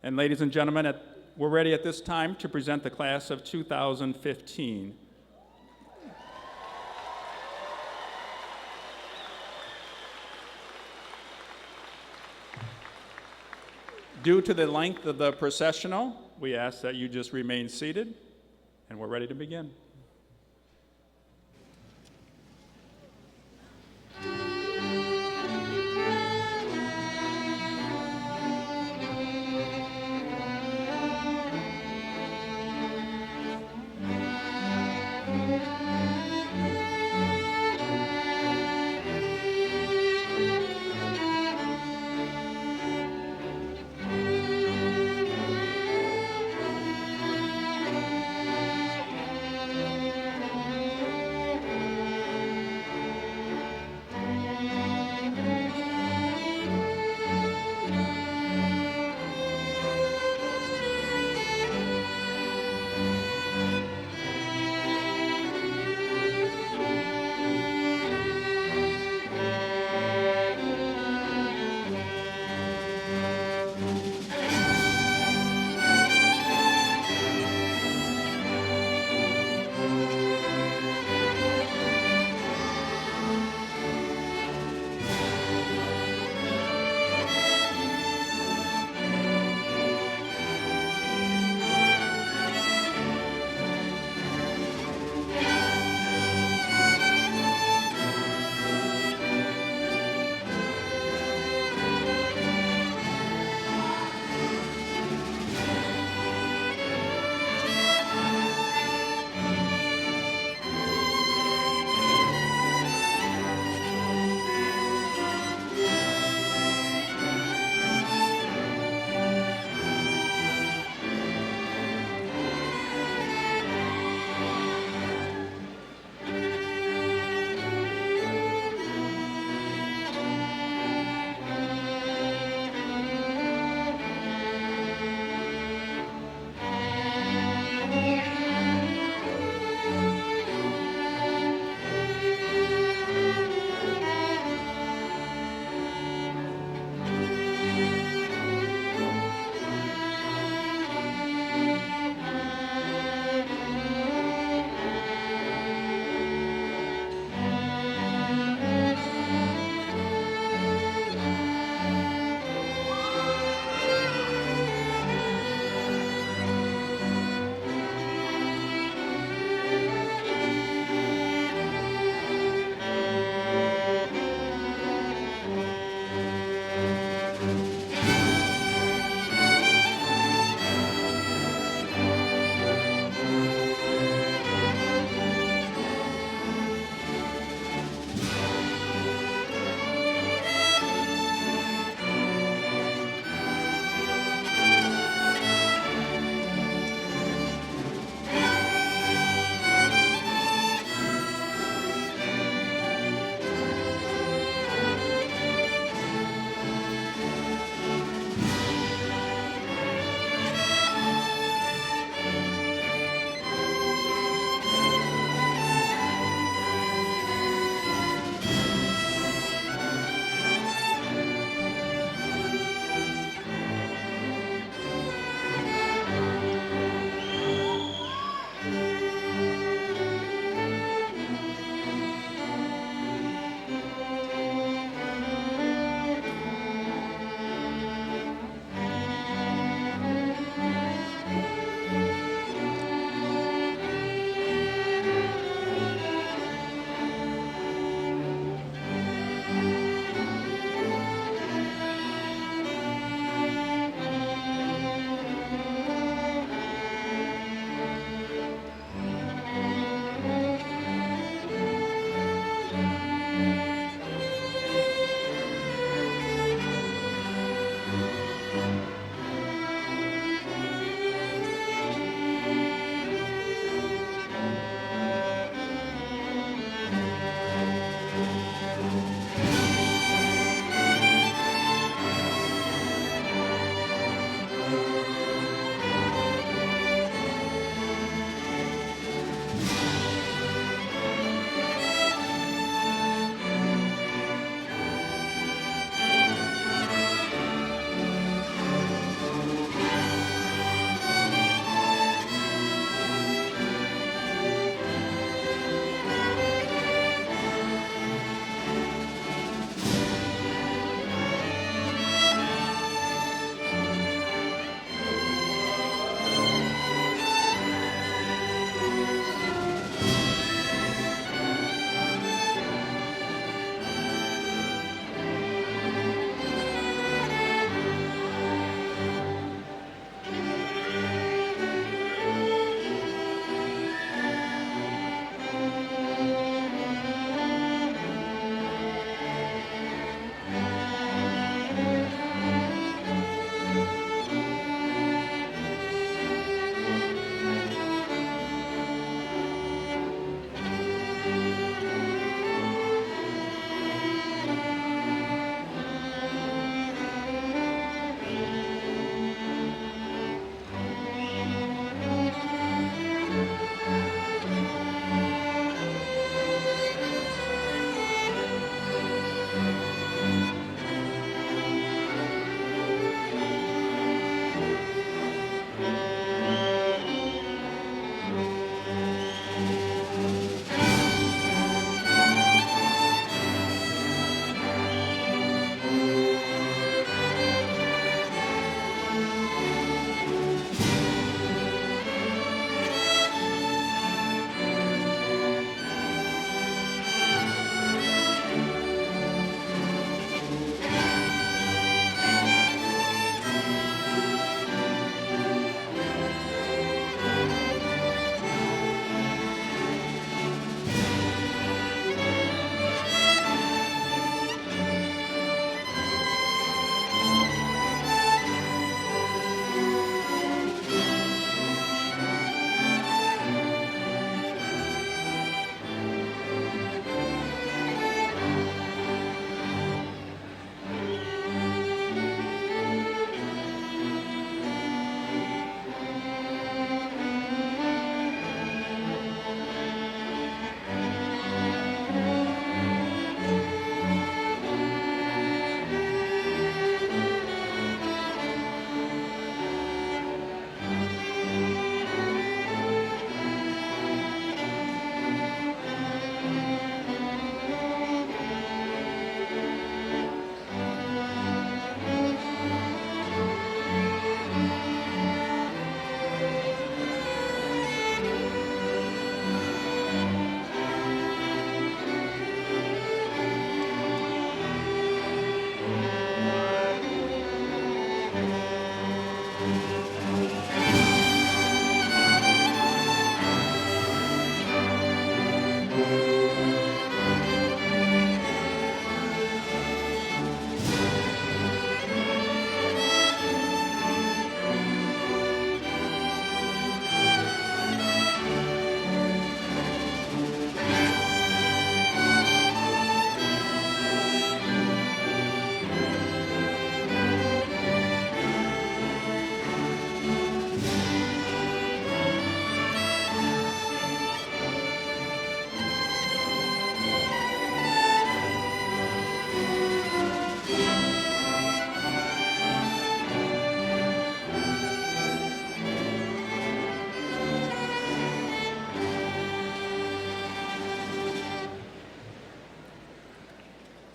And ladies and gentlemen, we're ready at this time to present the class of 2015. Due to the length of the processional, we ask that you just remain seated, and we're ready to begin.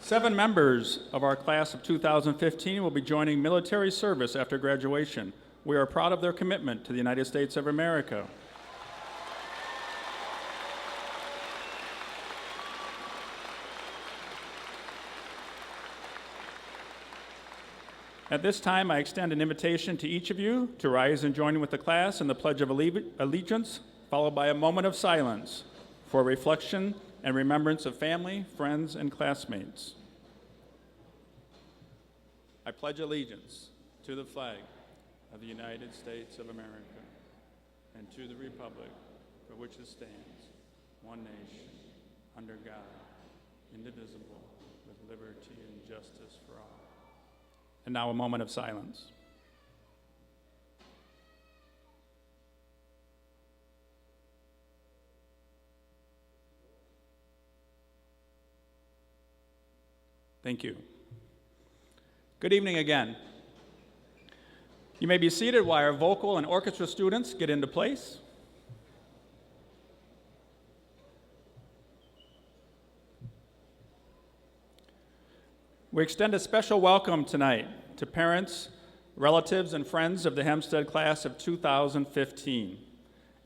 7 members of our class of 2015 will be joining military service after graduation. We are proud of their commitment to the United States of America. At this time, I extend an invitation to each of you to rise and join with the class in the Pledge of Allegiance, followed by a moment of silence for reflection and remembrance of family, friends, and classmates. I pledge allegiance to the flag of the United States of America and to the republic for which it stands, one nation, under God, indivisible, with liberty and justice for all. And now a moment of silence. Thank you. Good evening again. You may be seated while our vocal and orchestra students get into place. We extend a special welcome tonight to parents, relatives, and friends of the Hempstead class of 2015.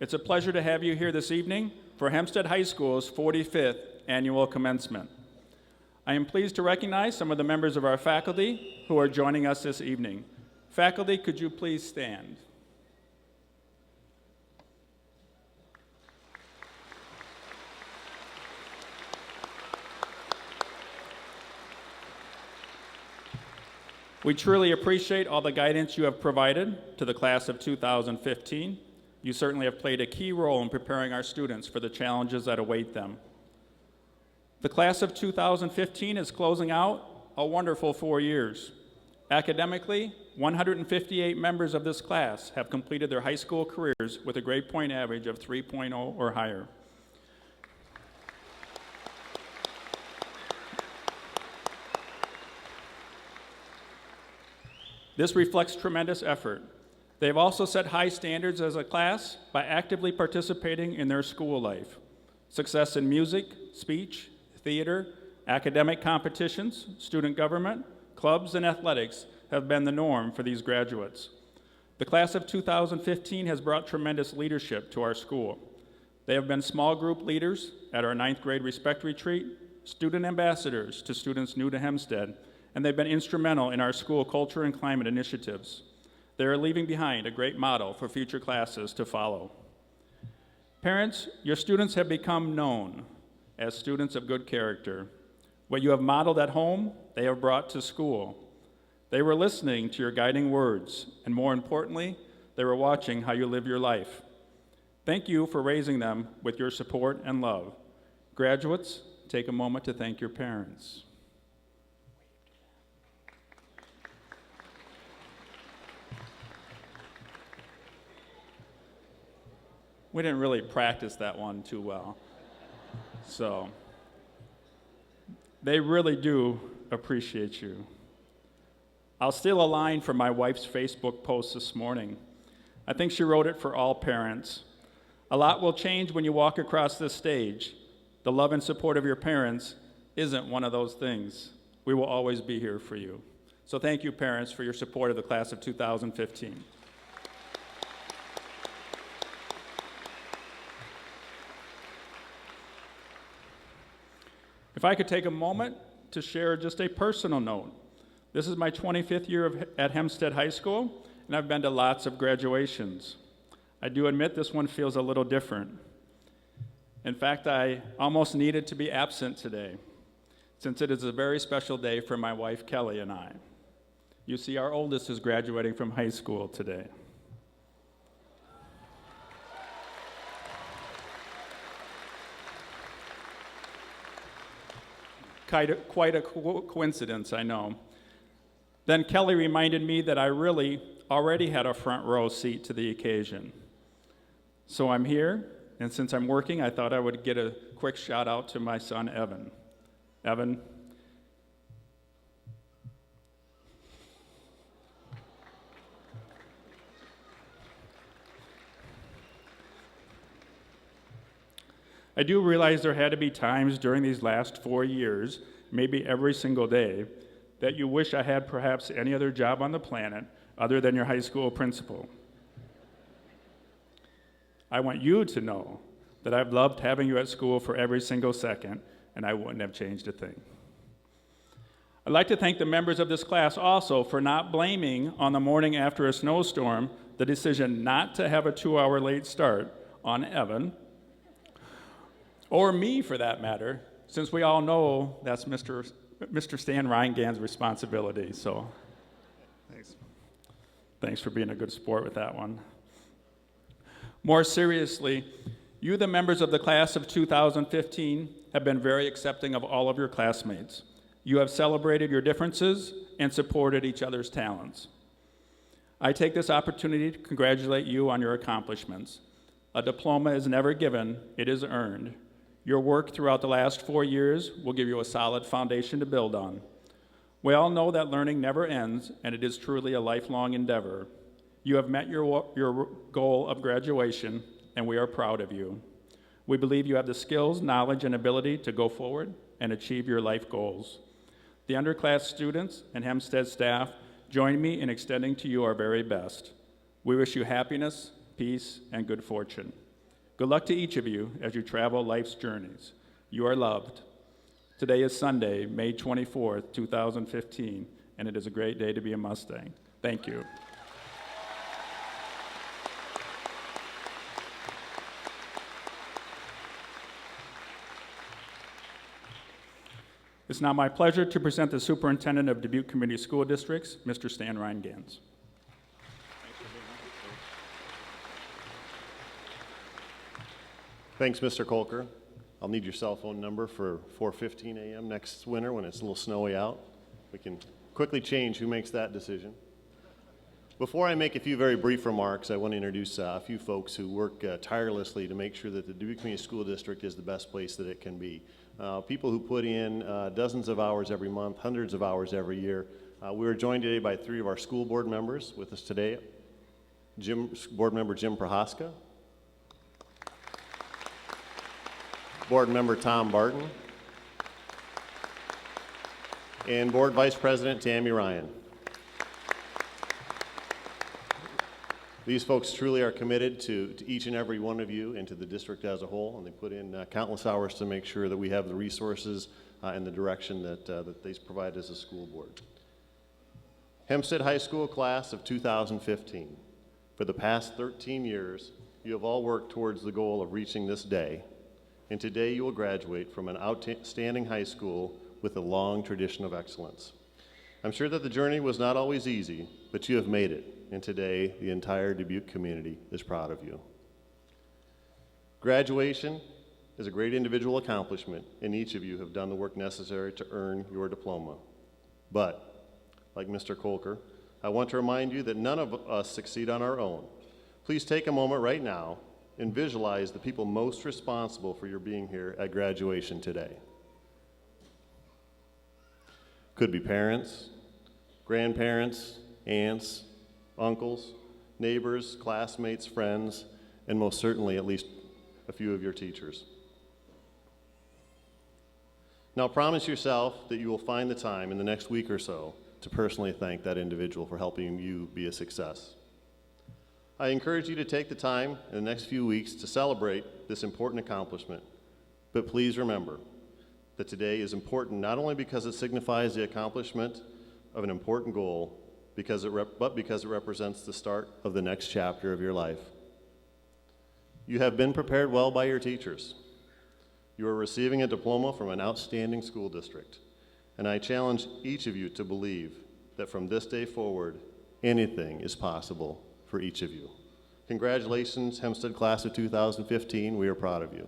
It's a pleasure to have you here this evening for Hempstead High School's 45th annual commencement. I am pleased to recognize some of the members of our faculty who are joining us this evening. Faculty, could you please stand? We truly appreciate all the guidance you have provided to the class of 2015. You certainly have played a key role in preparing our students for the challenges that await them. The class of 2015 is closing out a wonderful 4 years. Academically, 158 members of this class have completed their high school careers with a grade point average of 3.0 or higher. This reflects tremendous effort. They have also set high standards as a class by actively participating in their school life. Success in music, speech, theater, academic competitions, student government, clubs, and athletics have been the norm for these graduates. The class of 2015 has brought tremendous leadership to our school. They have been small group leaders at our 9th grade Respect Retreat, student ambassadors to students new to Hempstead, and they've been instrumental in our school culture and climate initiatives. They are leaving behind a great model for future classes to follow. Parents, your students have become known as students of good character. What you have modeled at home, they have brought to school. They were listening to your guiding words, and more importantly, they were watching how you live your life. Thank you for raising them with your support and love. Graduates, take a moment to thank your parents. We didn't really practice that one too well. So, they really do appreciate you. I'll steal a line from my wife's Facebook post this morning. I think she wrote it for all parents. A lot will change when you walk across this stage. The love and support of your parents isn't one of those things. We will always be here for you. So thank you, parents, for your support of the class of 2015. If I could take a moment to share just a personal note. This is my 25th year at Hempstead High School, and I've been to lots of graduations. I do admit this one feels a little different. In fact, I almost needed to be absent today, since it is a very special day for my wife, Kelly, and I. You see, our oldest is graduating from high school today. Quite a coincidence, I know. Then Kelly reminded me that I really already had a front row seat to the occasion. So I'm here, and since I'm working, I thought I would get a quick shout out to my son, Evan. Evan, I do realize there had to be times during these last 4 years maybe every single day, that you wish I had perhaps any other job on the planet other than your high school principal. I want you to know that I've loved having you at school for every single second, and I wouldn't have changed a thing. I'd like to thank the members of this class also for not blaming on the morning after a snowstorm the decision not to have a 2-hour late start on Evan, or me for that matter, since we all know that's Mr. Stan Reingan's responsibility, so thanks for being a good sport with that one. More seriously, you, the members of the class of 2015, have been very accepting of all of your classmates. You have celebrated your differences and supported each other's talents. I take this opportunity to congratulate you on your accomplishments. A diploma is never given, it is earned. Your work throughout the last 4 years will give you a solid foundation to build on. We all know that learning never ends, and it is truly a lifelong endeavor. You have met your goal of graduation, and we are proud of you. We believe you have the skills, knowledge, and ability to go forward and achieve your life goals. The underclass students and Hempstead staff join me in extending to you our very best. We wish you happiness, peace, and good fortune. Good luck to each of you as you travel life's journeys. You are loved. Today is Sunday, May 24th, 2015, and it is a great day to be a Mustang. Thank you. It's now my pleasure to present the Superintendent of Dubuque Community School Districts, Mr. Stan Reingans. Thanks, Mr. Kolker. I'll need your cell phone number for 4:15 a.m. next winter when it's a little snowy out. We can quickly change who makes that decision. Before I make a few very brief remarks, I want to introduce a few folks who work tirelessly to make sure that the Dubuque Community School District is the best place that it can be. People who put in dozens of hours every month, hundreds of hours every year. We are joined today by 3 of our school board members with us today. Board member Jim Prohaska, Board member Tom Barton, and Board Vice President Tammy Ryan. These folks truly are committed to each and every one of you and to the district as a whole, and they put in countless hours to make sure that we have the resources and the direction that they provide as a school board. Hempstead High School class of 2015. For the past 13 years, you have all worked towards the goal of reaching this day, and today you will graduate from an outstanding high school with a long tradition of excellence. I'm sure that the journey was not always easy, but you have made it. And today, the entire Dubuque community is proud of you. Graduation is a great individual accomplishment, and each of you have done the work necessary to earn your diploma. But, like Mr. Kolker, I want to remind you that none of us succeed on our own. Please take a moment right now and visualize the people most responsible for your being here at graduation today. Could be parents, grandparents, aunts, uncles, neighbors, classmates, friends, and most certainly at least a few of your teachers. Now promise yourself that you will find the time in the next week or so to personally thank that individual for helping you be a success. I encourage you to take the time in the next few weeks to celebrate this important accomplishment, but please remember that today is important not only because it signifies the accomplishment of an important goal, but because it represents the start of the next chapter of your life. You have been prepared well by your teachers. You are receiving a diploma from an outstanding school district, and I challenge each of you to believe that from this day forward, anything is possible for each of you. Congratulations, Hempstead class of 2015. We are proud of you.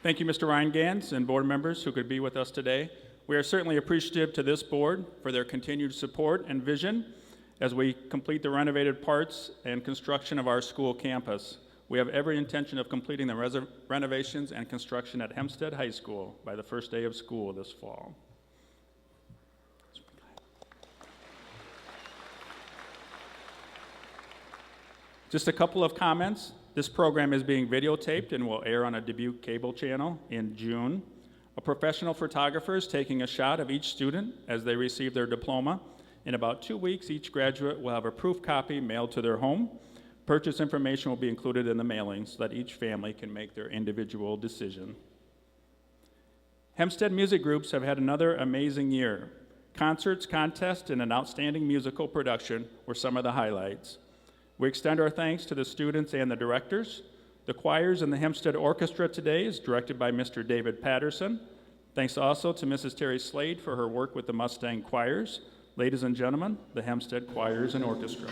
Thank you, Mr. Reingans and board members who could be with us today. We are certainly appreciative to this board for their continued support and vision as we complete the renovated parts and construction of our school campus. We have every intention of completing the renovations and construction at Hempstead High School by the first day of school this fall. Just a couple of comments. This program is being videotaped and will air on a Dubuque cable channel in June. A professional photographer is taking a shot of each student as they receive their diploma. In about 2 weeks, each graduate will have a proof copy mailed to their home. Purchase information will be included in the mailing so that each family can make their individual decision. Hempstead music groups have had another amazing year. Concerts, contests, and an outstanding musical production were some of the highlights. We extend our thanks to the students and the directors. The choirs and the Hempstead Orchestra today is directed by Mr. David Patterson. Thanks also to Mrs. Terry Slade for her work with the Mustang Choirs. Ladies and gentlemen, the Hempstead Choirs and Orchestra.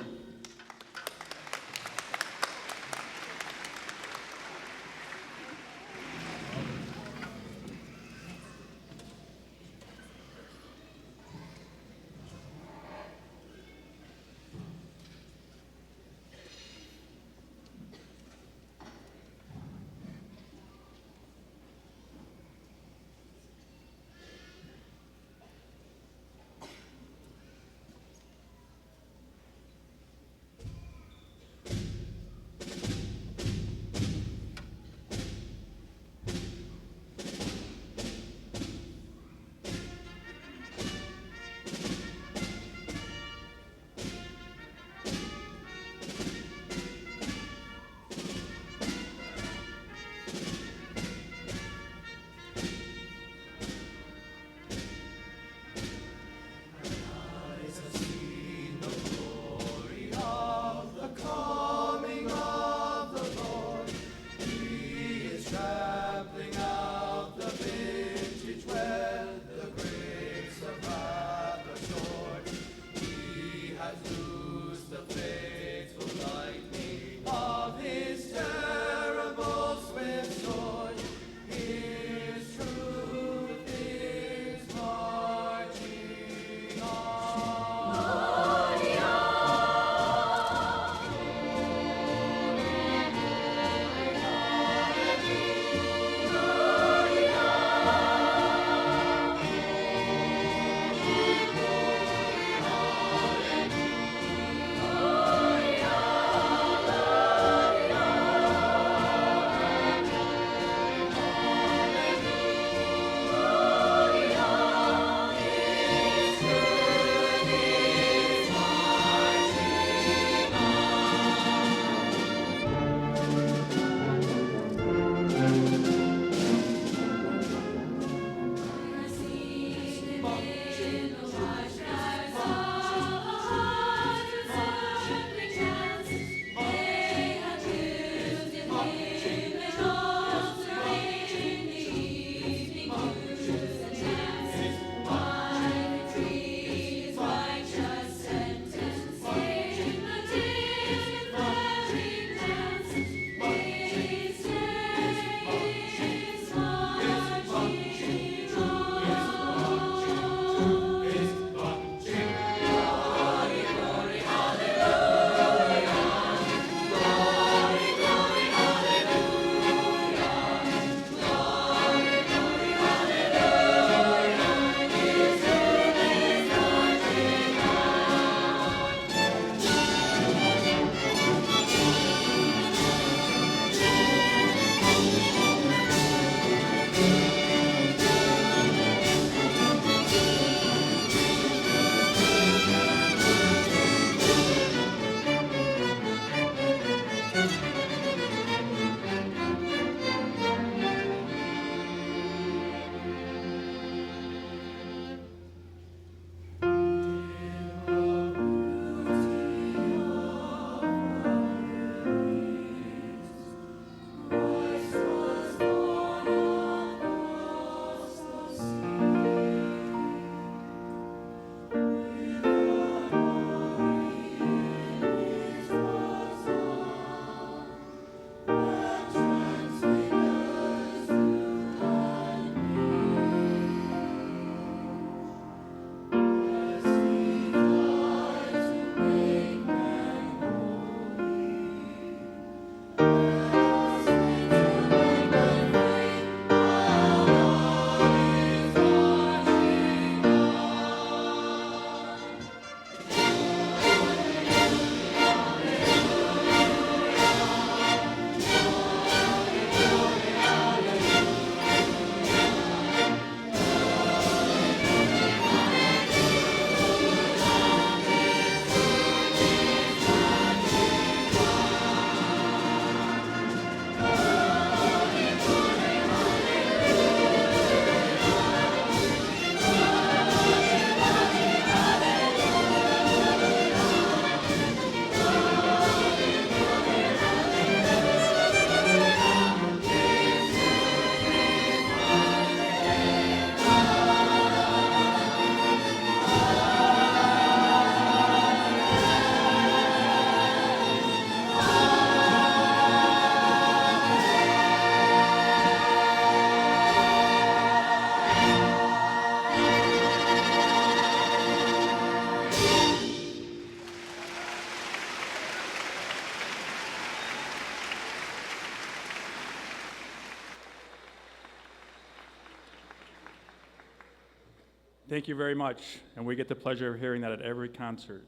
Thank you very much, and we get the pleasure of hearing that at every concert.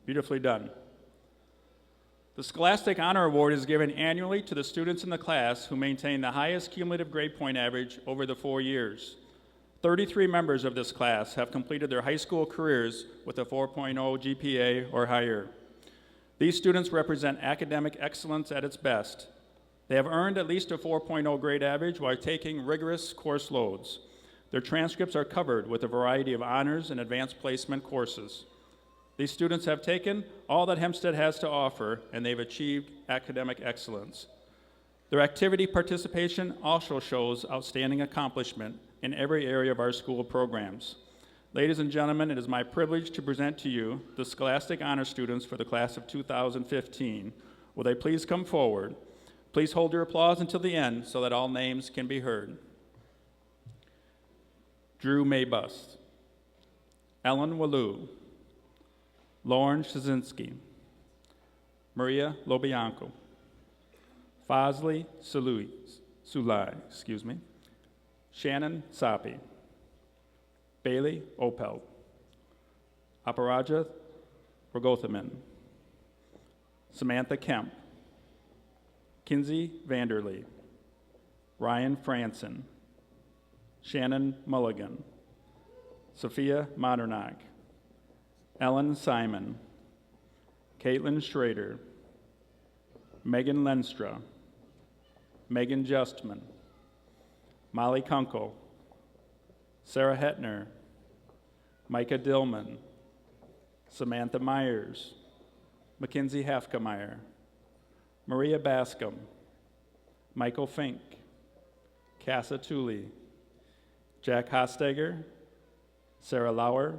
Beautifully done. The Scholastic Honor Award is given annually to the students in the class who maintain the highest cumulative grade point average over the 4 years. 33 members of this class have completed their high school careers with a 4.0 GPA or higher. These students represent academic excellence at its best. They have earned at least a 4.0 grade average while taking rigorous course loads. Their transcripts are covered with a variety of honors and advanced placement courses. These students have taken all that Hempstead has to offer, and they've achieved academic excellence. Their activity participation also shows outstanding accomplishment in every area of our school programs. Ladies and gentlemen, it is my privilege to present to you the Scholastic Honor students for the class of 2015. Will they please come forward? Please hold your applause until the end so that all names can be heard. Drew Maybust, Ellen Wallou, Lauren Shazinski, Maria Lobianco, Fazli Sulai, Shannon Sapi, Bailey Opel, Aparajit Rogothaman, Samantha Kemp, Kinsey Vanderlee, Ryan Franson, Shannon Mulligan, Sophia Modernak, Ellen Simon, Caitlin Schrader, Megan Lenstra, Megan Justman, Molly Kunkel, Sarah Hetner, Micah Dillman, Samantha Myers, Mackenzie Hafkemeyer, Maria Bascom, Michael Fink, Cassa Tooley, Jack Hosteger, Sarah Lauer,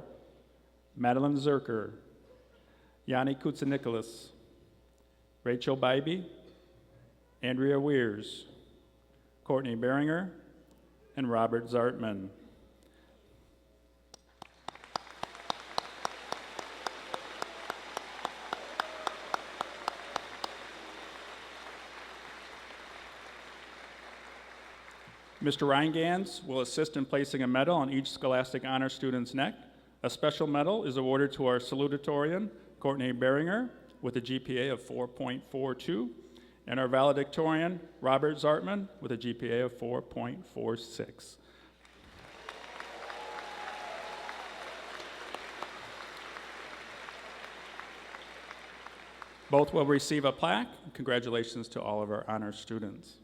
Madeline Zerker, Yanni Kutsanikolas, Rachel Bybee, Andrea Weirs, Courtney Beringer, and Robert Zartman. Mr. Reingans will assist in placing a medal on each Scholastic Honor student's neck. A special medal is awarded to our salutatorian, Courtney Beringer, with a GPA of 4.42, and our valedictorian, Robert Zartman, with a GPA of 4.46. Both will receive a plaque. Congratulations to all of our honor students.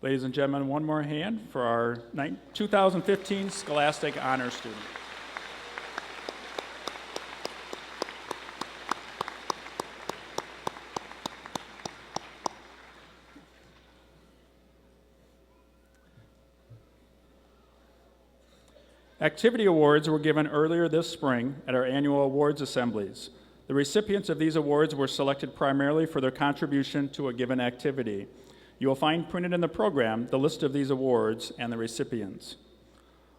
Ladies and gentlemen, one more hand for our 2015 Scholastic Honor Student. Activity awards were given earlier this spring at our annual awards assemblies. The recipients of these awards were selected primarily for their contribution to a given activity. You will find printed in the program the list of these awards and the recipients.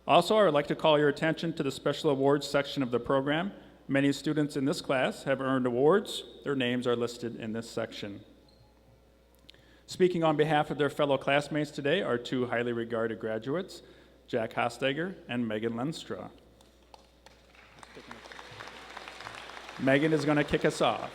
Also, I would like to call your attention to the special awards section of the program. Many students in this class have earned awards. Their names are listed in this section. Speaking on behalf of their fellow classmates today are two highly regarded graduates, Jack Hosteger and Megan Lenstra. Megan is going to kick us off.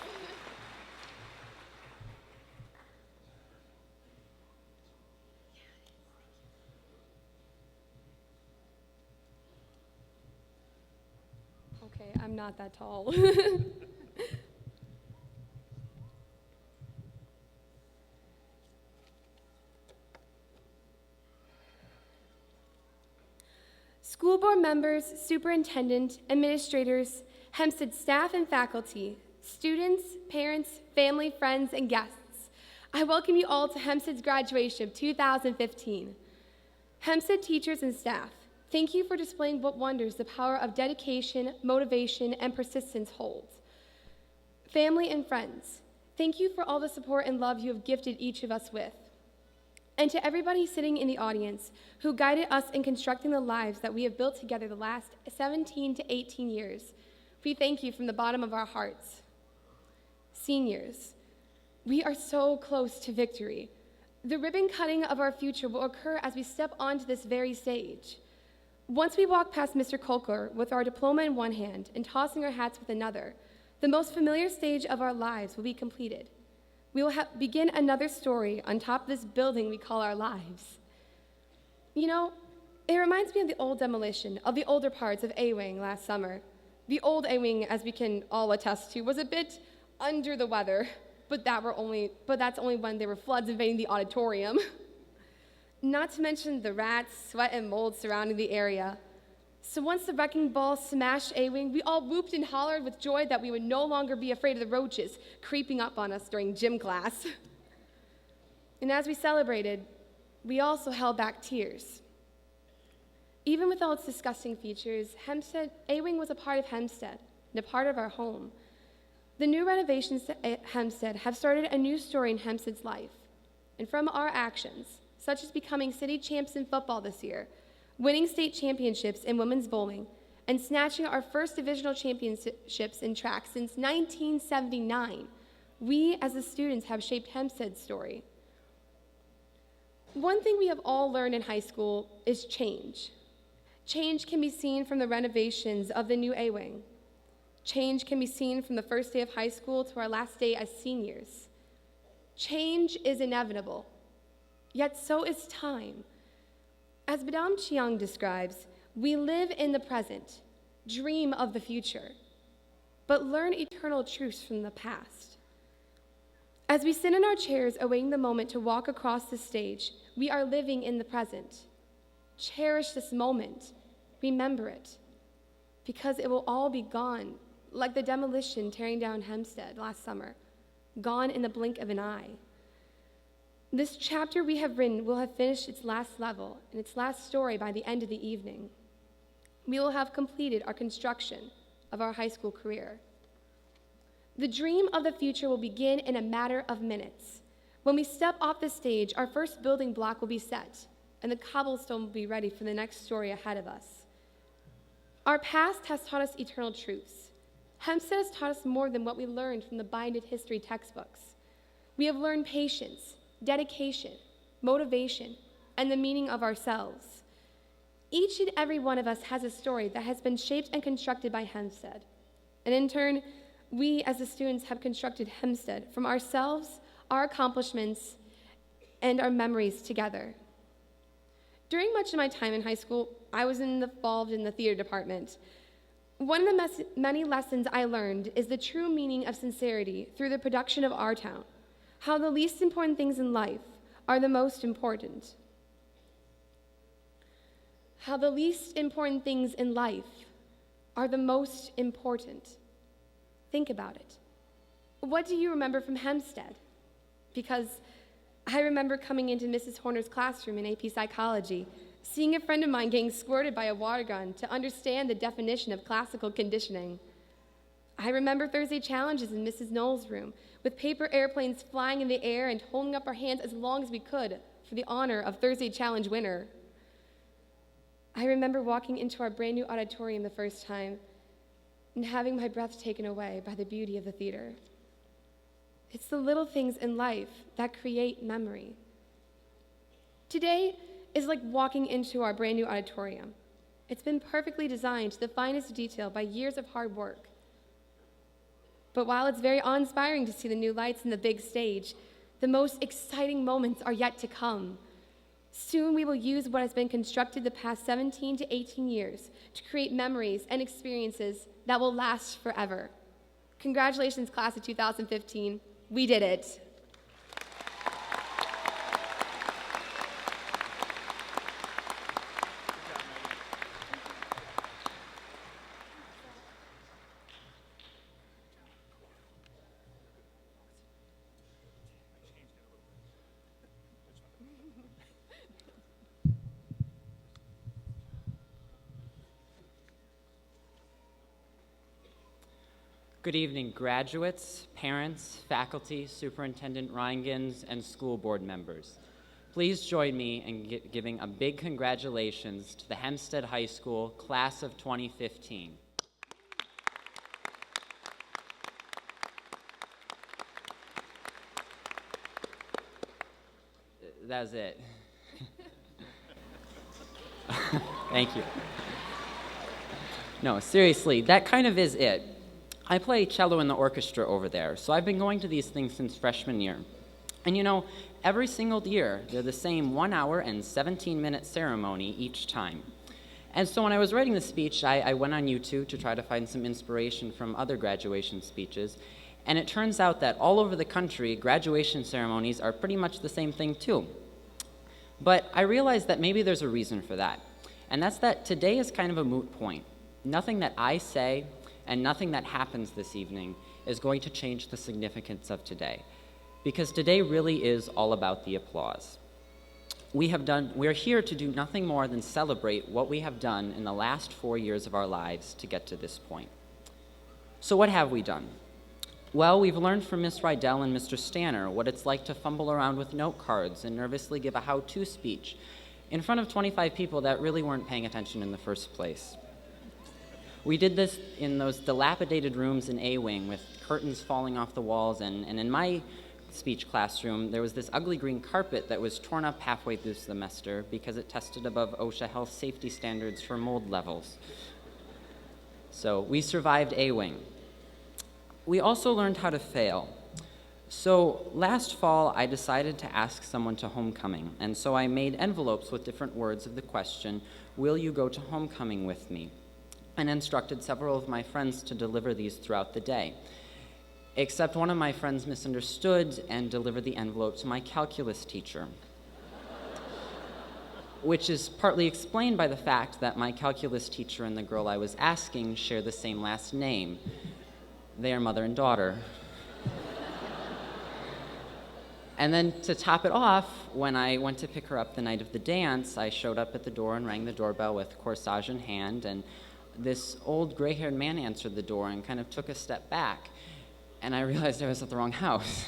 Okay, I'm not that tall. School board members, superintendent, administrators, Hempstead staff and faculty, students, parents, family, friends, and guests, I welcome you all to Hempstead's graduation of 2015. Hempstead teachers and staff, thank you for displaying what wonders the power of dedication, motivation, and persistence holds. Family and friends, thank you for all the support and love you have gifted each of us with. And to everybody sitting in the audience who guided us in constructing the lives that we have built together the last 17 to 18 years, we thank you from the bottom of our hearts. Seniors, we are so close to victory. The ribbon cutting of our future will occur as we step onto this very stage. Once we walk past Mr. Kolker with our diploma in one hand and tossing our hats with another, the most familiar stage of our lives will be completed. We will begin another story on top of this building we call our lives. You know, it reminds me of the old demolition of the older parts of A-Wing last summer. The old A-Wing, as we can all attest to, was a bit under the weather, but that's only when there were floods invading the auditorium. Not to mention the rats, sweat, and mold surrounding the area. So once the wrecking ball smashed A-Wing, we all whooped and hollered with joy that we would no longer be afraid of the roaches creeping up on us during gym class. And as we celebrated, we also held back tears. Even with all its disgusting features, A-Wing was a part of Hempstead and a part of our home. The new renovations to Hempstead have started a new story in Hempstead's life. And from our actions, such as becoming city champs in football this year, winning state championships in women's bowling, and snatching our first divisional championships in track since 1979, we as the students have shaped Hempstead's story. One thing we have all learned in high school is change. Change can be seen from the renovations of the new A-Wing. Change can be seen from the first day of high school to our last day as seniors. Change is inevitable, yet so is time. As Madame Chiang describes, we live in the present, dream of the future, but learn eternal truths from the past. As we sit in our chairs awaiting the moment to walk across the stage, we are living in the present. Cherish this moment, remember it, because it will all be gone, like the demolition tearing down Hempstead last summer, gone in the blink of an eye. This chapter we have written will have finished its last level and its last story by the end of the evening. We will have completed our construction of our high school career. The dream of the future will begin in a matter of minutes. When we step off the stage, our first building block will be set, and the cobblestone will be ready for the next story ahead of us. Our past has taught us eternal truths. Hempstead has taught us more than what we learned from the binded history textbooks. We have learned patience, dedication, motivation, and the meaning of ourselves. Each and every one of us has a story that has been shaped and constructed by Hempstead. And in turn, we as the students have constructed Hempstead from ourselves, our accomplishments, and our memories together. During much of my time in high school, I was involved in the theater department. One of the many lessons I learned is the true meaning of sincerity through the production of our town. How the least important things in life are the most important. How the least important things in life are the most important. Think about it. What do you remember from Hempstead? Because I remember coming into Mrs. Horner's classroom in AP Psychology, seeing a friend of mine getting squirted by a water gun to understand the definition of classical conditioning. I remember Thursday challenges in Mrs. Knoll's room, with paper airplanes flying in the air and holding up our hands as long as we could for the honor of Thursday challenge winner. I remember walking into our brand new auditorium the first time and having my breath taken away by the beauty of the theater. It's the little things in life that create memory. Today is like walking into our brand new auditorium. It's been perfectly designed to the finest detail by years of hard work. But while it's very awe-inspiring to see the new lights and the big stage, the most exciting moments are yet to come. Soon we will use what has been constructed the past 17 to 18 years to create memories and experiences that will last forever. Congratulations, class of 2015. We did it. Good evening, graduates, parents, faculty, Superintendent Reingans, and school board members. Please join me in giving a big congratulations to the Hempstead High School class of 2015. That's it. Thank you. No, seriously, that kind of is it. I play cello in the orchestra over there, so I've been going to these things since freshman year. And you know, every single year, they're the same 1 hour and 17-minute ceremony each time. And so when I was writing the speech, I went on YouTube to try to find some inspiration from other graduation speeches, and it turns out that all over the country, graduation ceremonies are pretty much the same thing too. But I realized that maybe there's a reason for that, and that's that today is kind of a moot point. Nothing that I say and nothing that happens this evening is going to change the significance of today, because today really is all about the applause. We're here to do nothing more than celebrate what we have done in the last 4 years of our lives to get to this point. So what have we done? Well, we've learned from Miss Rydell and Mr. Stanner what it's like to fumble around with note cards and nervously give a how-to speech in front of 25 people that really weren't paying attention in the first place. We did this in those dilapidated rooms in A-Wing with curtains falling off the walls, and in my speech classroom, there was this ugly green carpet that was torn up halfway through the semester because it tested above OSHA health safety standards for mold levels. So we survived A-Wing. We also learned how to fail. So last fall, I decided to ask someone to homecoming, and so I made envelopes with different words of the question, "Will you go to homecoming with me?" and instructed several of my friends to deliver these throughout the day. Except one of my friends misunderstood and delivered the envelope to my calculus teacher, which is partly explained by the fact that my calculus teacher and the girl I was asking share the same last name. They are mother and daughter. And then to top it off, when I went to pick her up the night of the dance, I showed up at the door and rang the doorbell with corsage in hand, and this old gray-haired man answered the door and kind of took a step back, and I realized I was at the wrong house.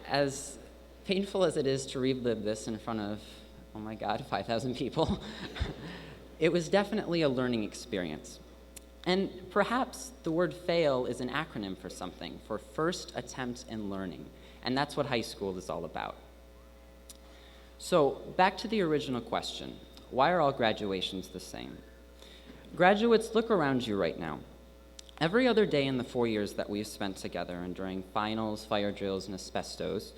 As painful as it is to relive this in front of, oh my God, 5,000 people, it was definitely a learning experience. And perhaps the word fail is an acronym for something, for first attempt in learning, and that's what high school is all about. So back to the original question. Why are all graduations the same? Graduates, look around you right now. Every other day in the 4 years that we've spent together, and during finals, fire drills, and asbestos,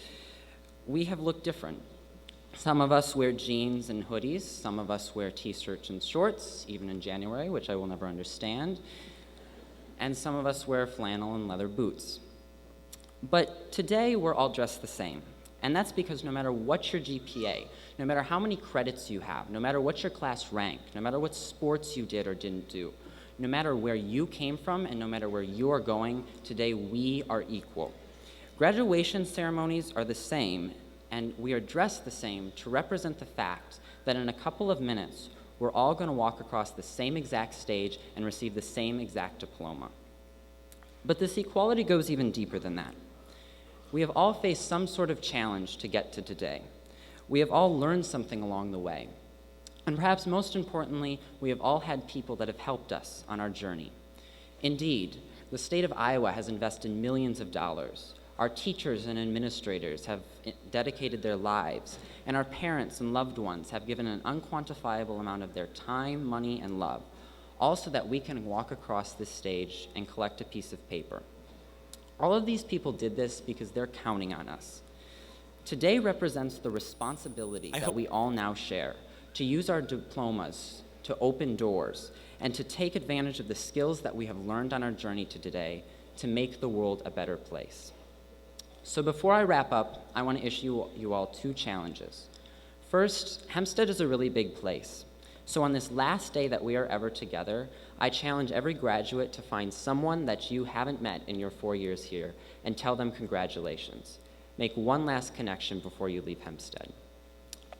we have looked different. Some of us wear jeans and hoodies. Some of us wear t-shirts and shorts, even in January, which I will never understand. And some of us wear flannel and leather boots. But today, we're all dressed the same. And that's because no matter what your GPA, no matter how many credits you have, no matter what your class rank, no matter what sports you did or didn't do, no matter where you came from and no matter where you are going, today we are equal. Graduation ceremonies are the same, and we are dressed the same to represent the fact that in a couple of minutes, we're all going to walk across the same exact stage and receive the same exact diploma. But this equality goes even deeper than that. We have all faced some sort of challenge to get to today. We have all learned something along the way. And perhaps most importantly, we have all had people that have helped us on our journey. Indeed, the state of Iowa has invested millions of dollars. Our teachers and administrators have dedicated their lives, and our parents and loved ones have given an unquantifiable amount of their time, money, and love, all so that we can walk across this stage and collect a piece of paper. All of these people did this because they're counting on us. Today represents the responsibility that we all now share to use our diplomas to open doors and to take advantage of the skills that we have learned on our journey to today to make the world a better place. So before I wrap up, I want to issue you all two challenges. First, Hempstead is a really big place. So on this last day that we are ever together, I challenge every graduate to find someone that you haven't met in your 4 years here and tell them congratulations. Make one last connection before you leave Hempstead.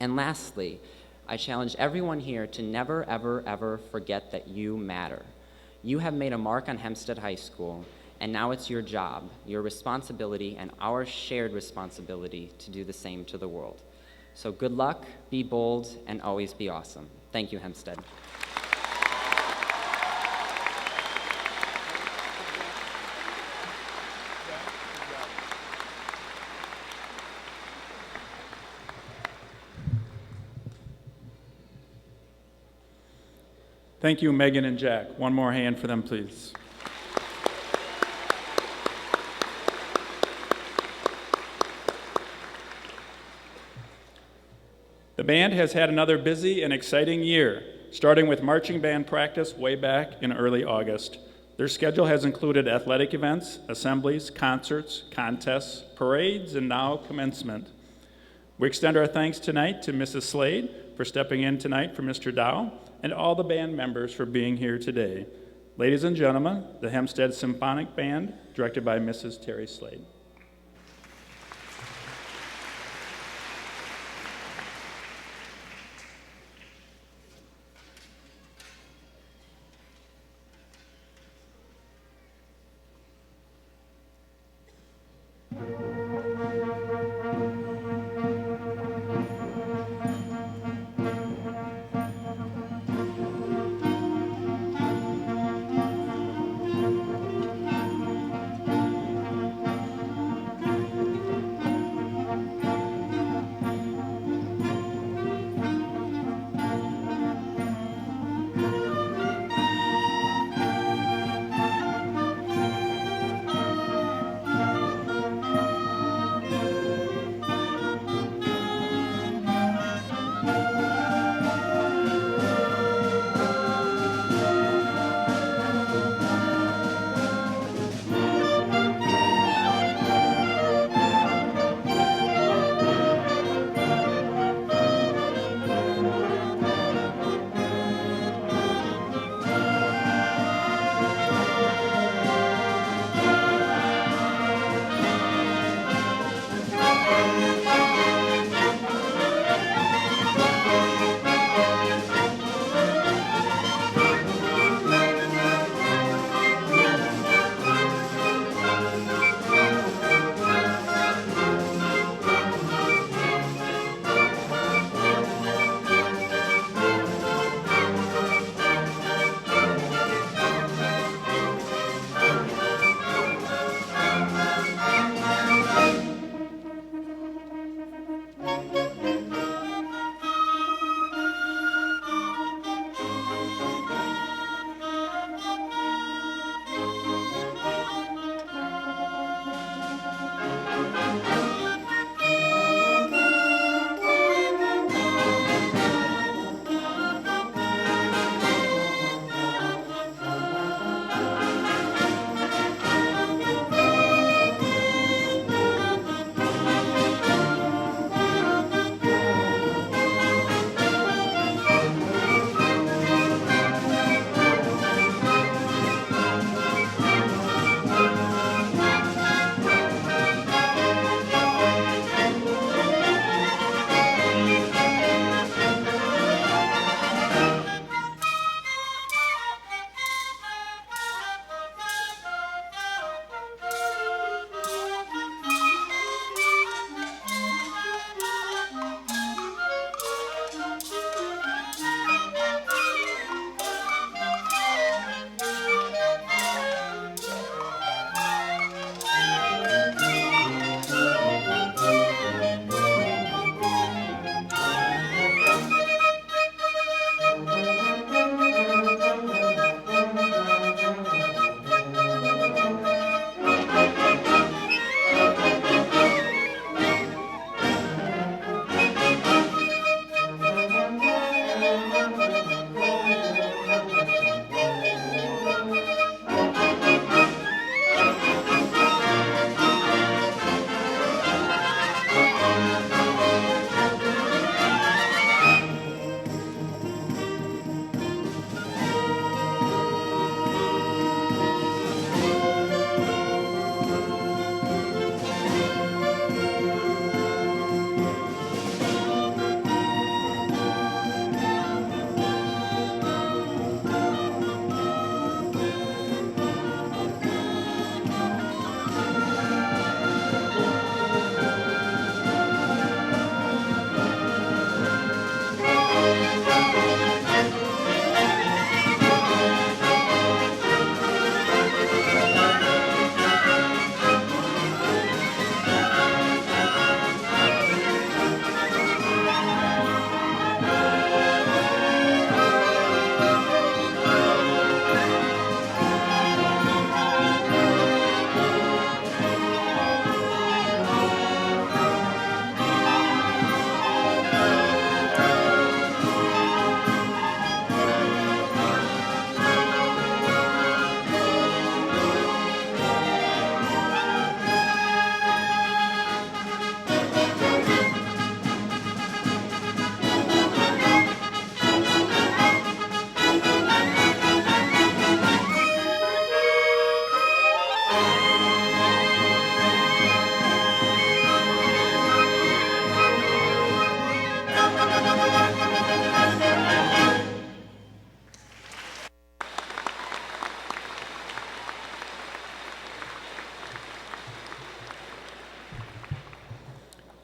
And lastly, I challenge everyone here to never, ever, ever forget that you matter. You have made a mark on Hempstead High School, and now it's your job, your responsibility, and our shared responsibility to do the same to the world. So good luck, be bold, and always be awesome. Thank you, Hempstead. Thank you, Megan and Jack. One more hand for them, please. The band has had another busy and exciting year, starting with marching band practice way back in early August. Their schedule has included athletic events, assemblies, concerts, contests, parades, and now commencement. We extend our thanks tonight to Mrs. Slade for stepping in tonight for Mr. Dow, and all the band members for being here today. Ladies and gentlemen, the Hempstead Symphonic Band, directed by Mrs. Terry Slade.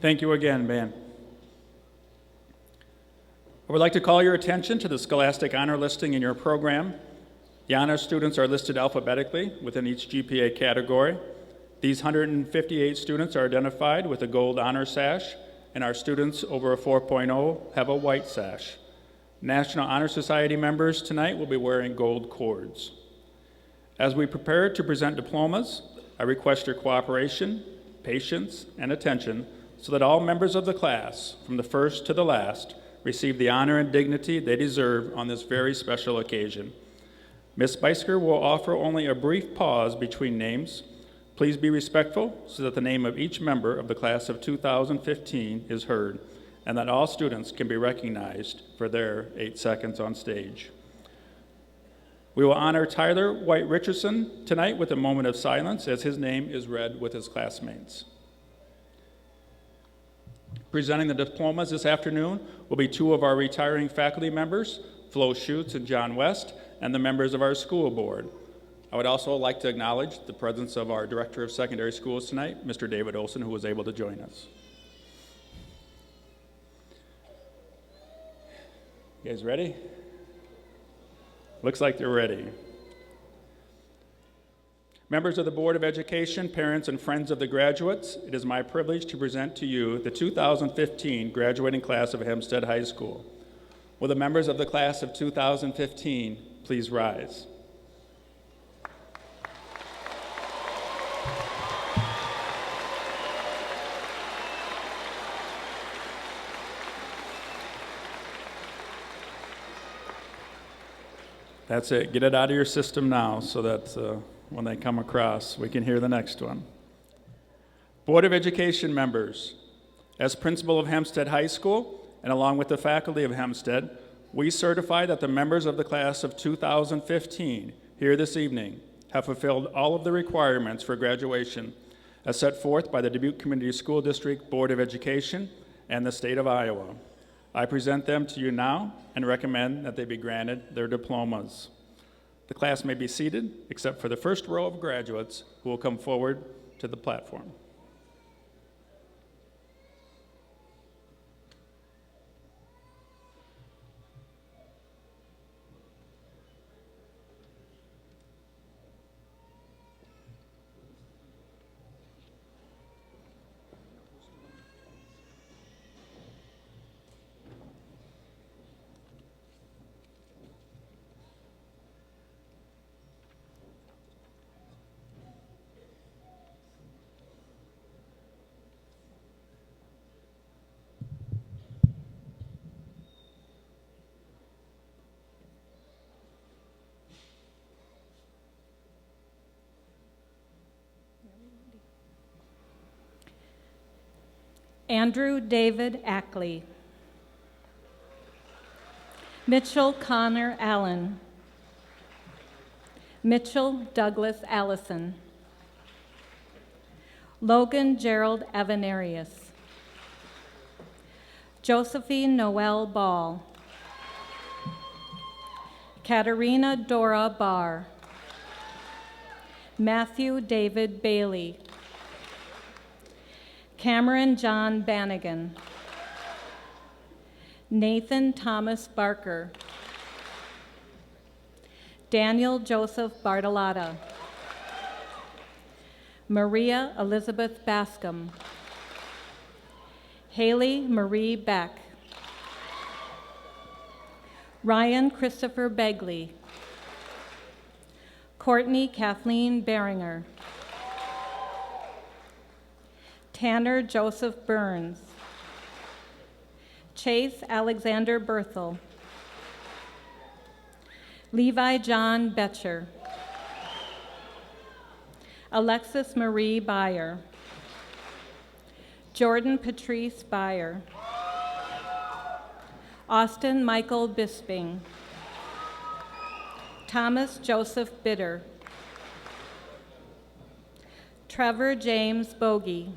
Thank you again, band. I would like to call your attention to the Scholastic Honor listing in your program. The honor students are listed alphabetically within each GPA category. These 158 students are identified with a gold honor sash, and our students over a 4.0 have a white sash. National Honor Society members tonight will be wearing gold cords. As we prepare to present diplomas, I request your cooperation, patience, and attention so that all members of the class, from the first to the last, receive the honor and dignity they deserve on this very special occasion. Ms. Beisker will offer only a brief pause between names. Please be respectful so that the name of each member of the class of 2015 is heard and that all students can be recognized for their 8 seconds on stage. We will honor Tyler White Richardson tonight with a moment of silence as his name is read with his classmates. Presenting the diplomas this afternoon will be 2 of our retiring faculty members, Flo Schutz and John West, and the members of our school board. I would also like to acknowledge the presence of our Director of Secondary Schools tonight, Mr. David Olson, who was able to join us. You guys ready? Looks like they're ready. Members of the Board of Education, parents, and friends of the graduates, it is my privilege to present to you the 2015 graduating class of Hempstead High School. Will the members of the class of 2015 please rise? That's it. Get it out of your system now so that when they come across, we can hear the next one. Board of Education members, as principal of Hempstead High School and along with the faculty of Hempstead, we certify that the members of the class of 2015 here this evening have fulfilled all of the requirements for graduation as set forth by the Dubuque Community School District Board of Education and the state of Iowa. I present them to you now and recommend that they be granted their diplomas. The class may be seated, except for the first row of graduates who will come forward to the platform. Andrew David Ackley. Mitchell Connor Allen. Mitchell Douglas Allison. Logan Gerald Avenarius. Josephine Noel Ball. Katerina Dora Barr. Matthew David Bailey. Cameron John Bannigan. Nathan Thomas Barker. Daniel Joseph Bartolotta. Maria Elizabeth Bascom. Haley Marie Beck. Ryan Christopher Begley. Courtney Kathleen Beringer. Tanner Joseph Burns. Chase Alexander Berthel. Levi John Betcher. Alexis Marie Beyer. Jordan Patrice Beyer. Austin Michael Bisping. Thomas Joseph Bitter. Trevor James Bogey.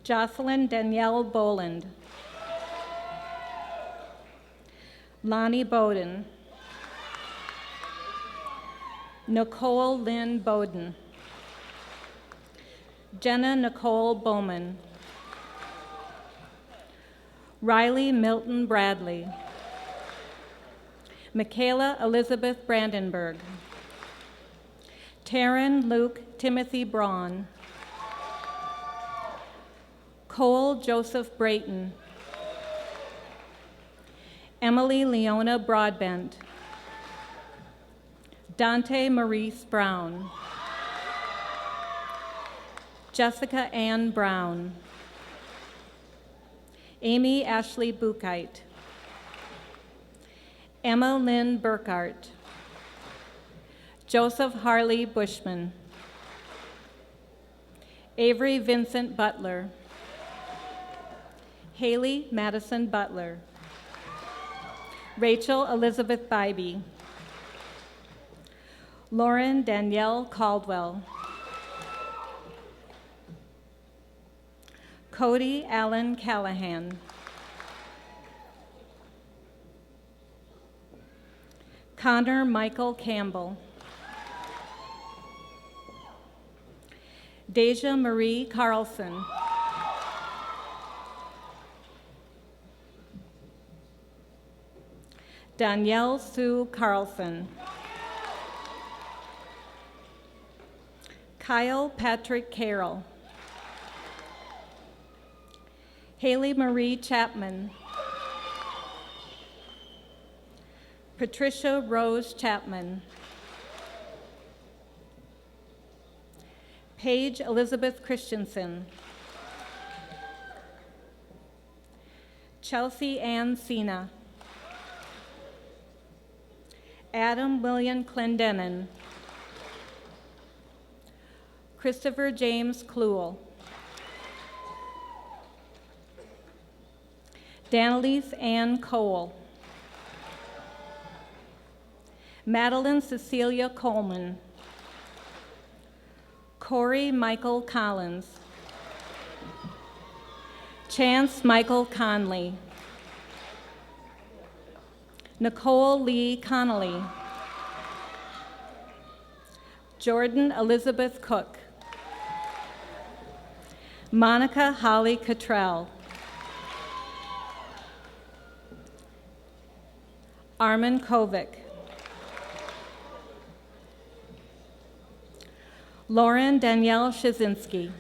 Jocelyn Danielle Boland. Lonnie Bowden. Nicole Lynn Bowden. Jenna Nicole Bowman. Riley Milton Bradley. Michaela Elizabeth Brandenburg. Taryn Luke Timothy Braun. Cole Joseph Brayton. Emily Leona Broadbent. Dante Maurice Brown. Jessica Ann Brown. Amy Ashley Buchheit. Emma Lynn Burkhart. Joseph Harley Bushman. Avery Vincent Butler. Haley Madison Butler. Rachel Elizabeth Bybee. Lauren Danielle Caldwell. Cody Allen Callahan. Connor Michael Campbell. Deja Marie Carlson. Danielle Sue Carlson. Kyle Patrick Carroll. Haley Marie Chapman. Patricia Rose Chapman. Paige Elizabeth Christensen. Chelsea Ann Sena. Adam William Clendenin. Christopher James Kluel. Danelise Ann Cole. Madeline Cecilia Coleman. Corey Michael Collins. Chance Michael Conley. Nicole Lee Connolly. Jordan Elizabeth Cook. Monica Holly Cottrell. Armin Kovic. Lauren Danielle Shazinski.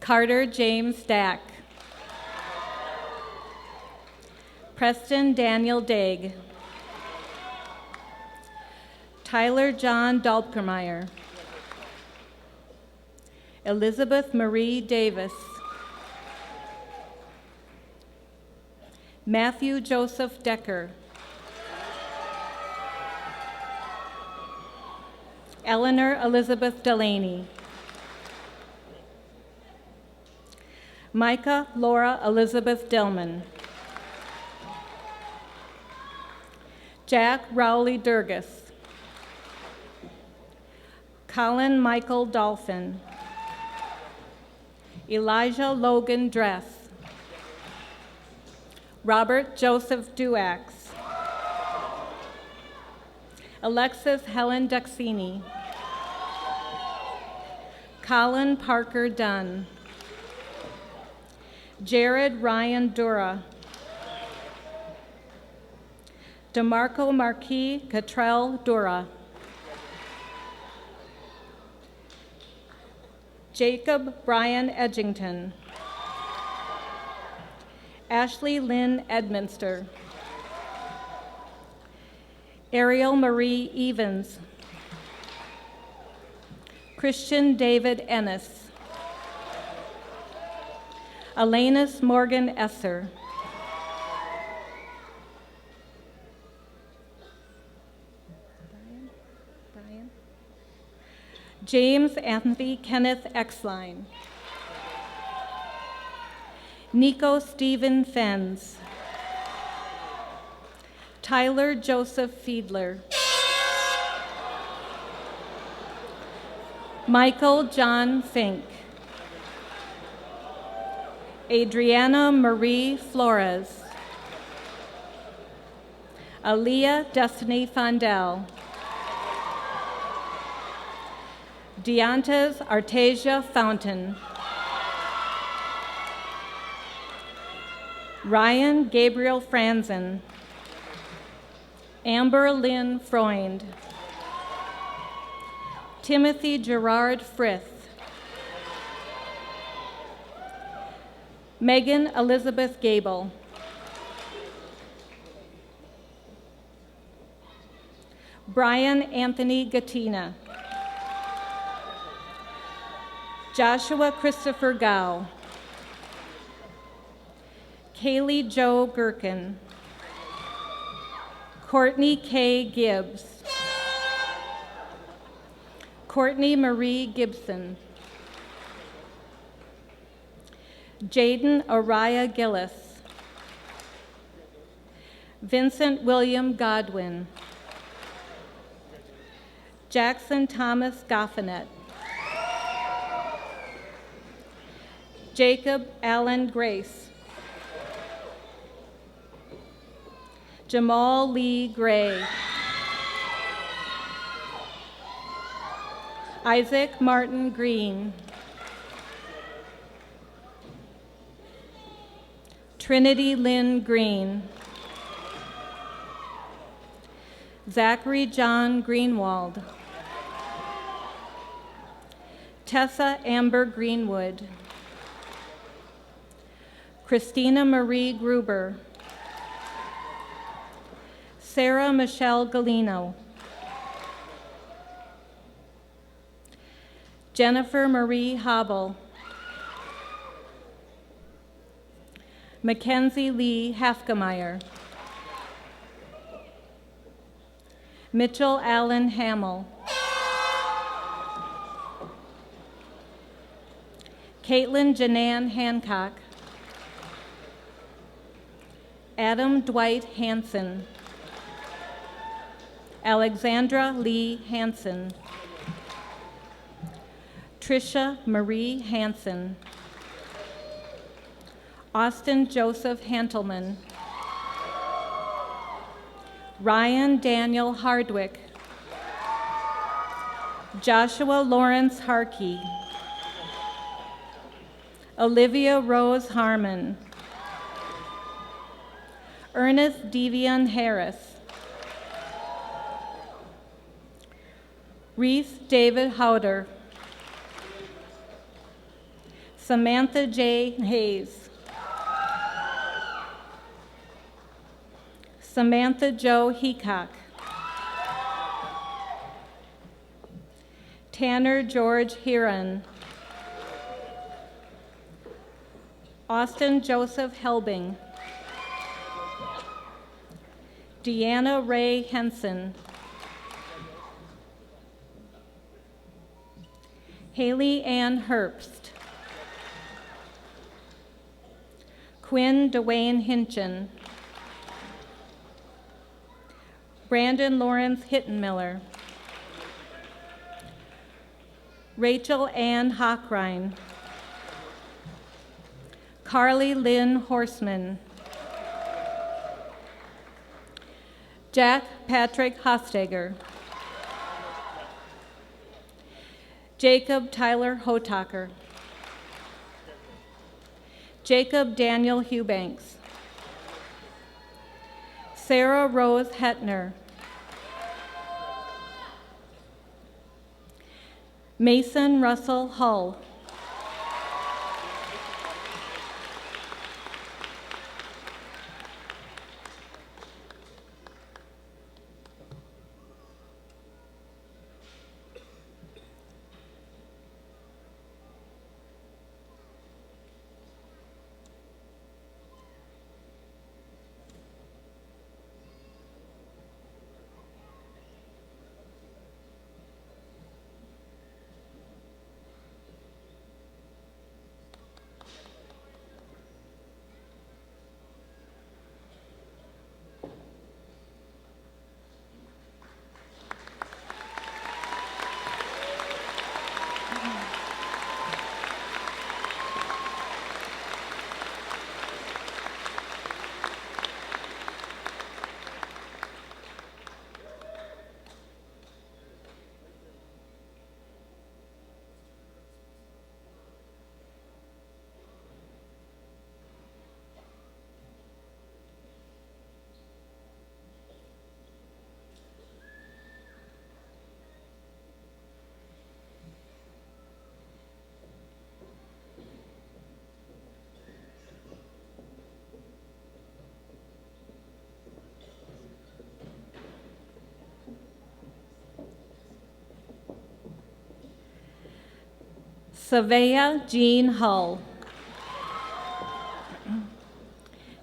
Carter James Dack. Preston Daniel Daig. Tyler John Dalpkermeyer. Elizabeth Marie Davis. Matthew Joseph Decker. Eleanor Elizabeth Delaney. Micah Laura Elizabeth Dillman. Jack Rowley Durgis. Colin Michael Dolphin. Elijah Logan Dress. Robert Joseph Duax. Alexis Helen Duxini. Colin Parker Dunn. Jared Ryan Dura. DeMarco Marquis Cottrell Dura. Jacob Brian Edgington. Ashley Lynn Edminster. Ariel Marie Evans. Christian David Ennis. Elanus Morgan Esser. Brian. James Anthony Kenneth Exline. Nico Stephen Fenns. Tyler Joseph Fiedler. Michael John Fink. Adriana Marie Flores. Aaliyah Destiny Fondell. Deontes Artesia Fountain. Ryan Gabriel Franzen. Amber Lynn Freund. Timothy Gerard Frith. Megan Elizabeth Gable. Brian Anthony Gattina. Joshua Christopher Gow. Kaylee Jo Gherkin. Courtney K. Gibbs. Courtney Marie Gibson. Jaden Araya Gillis. Vincent William Godwin. Jackson Thomas Goffinet. Jacob Allen Grace. Jamal Lee Gray. Isaac Martin Green. Trinity Lynn Green. Zachary John Greenwald. Tessa Amber Greenwood. Christina Marie Gruber. Sarah Michelle Galino. Jennifer Marie Hobble. Mackenzie Lee Hafkemeyer. Mitchell Allen Hamill. Caitlin Janan Hancock. Adam Dwight Hansen. Alexandra Lee Hansen. Tricia Marie Hansen. Austin Joseph Hantelman. Ryan Daniel Hardwick. Joshua Lawrence Harkey. Olivia Rose Harmon. Ernest Devian Harris. Reese David Howder. Samantha J. Hayes. Samantha Jo Heacock. Tanner George Heron. Austin Joseph Helbing. Deanna Ray Henson. Haley Ann Herbst. Quinn Dwayne Hinchin. Brandon Lawrence Hittenmiller. Rachel Ann Hockrein. Carly Lynn Horseman. Jack Patrick Hostager. Jacob Tyler Hotaker. Jacob Daniel Hubanks. Sarah Rose Hetner. Mason Russell Hull. Savea Jean Hull.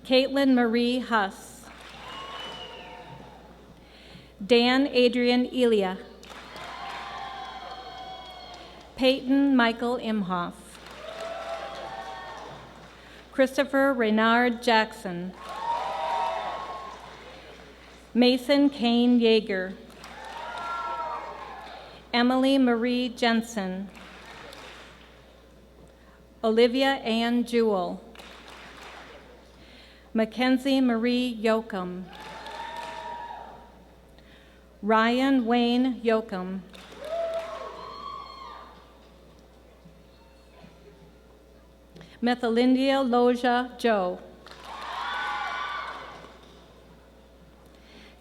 Caitlin Marie Huss. Dan Adrian Elia. Peyton Michael Imhoff. Christopher Reynard Jackson. Mason Kane Yeager. Emily Marie Jensen. Olivia Ann Jewell. Mackenzie Marie Yoakum. Ryan Wayne Yoakum. Methalindia Loja Joe.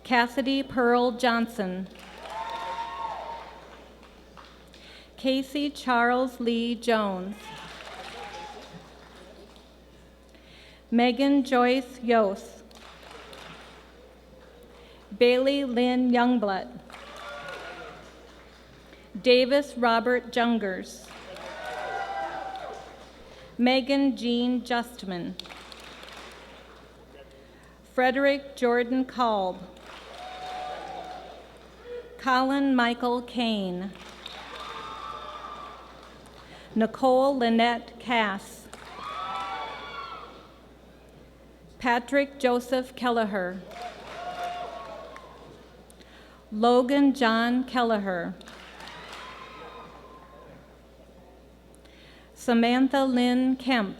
Cassidy Pearl Johnson. Casey Charles Lee Jones. Megan Joyce Yost. Bailey Lynn Youngblood. Davis Robert Jungers. Megan Jean Justman. Frederick Jordan Kalb. Colin Michael Kane. Nicole Lynette Cass. Patrick Joseph Kelleher. Logan John Kelleher. Samantha Lynn Kemp.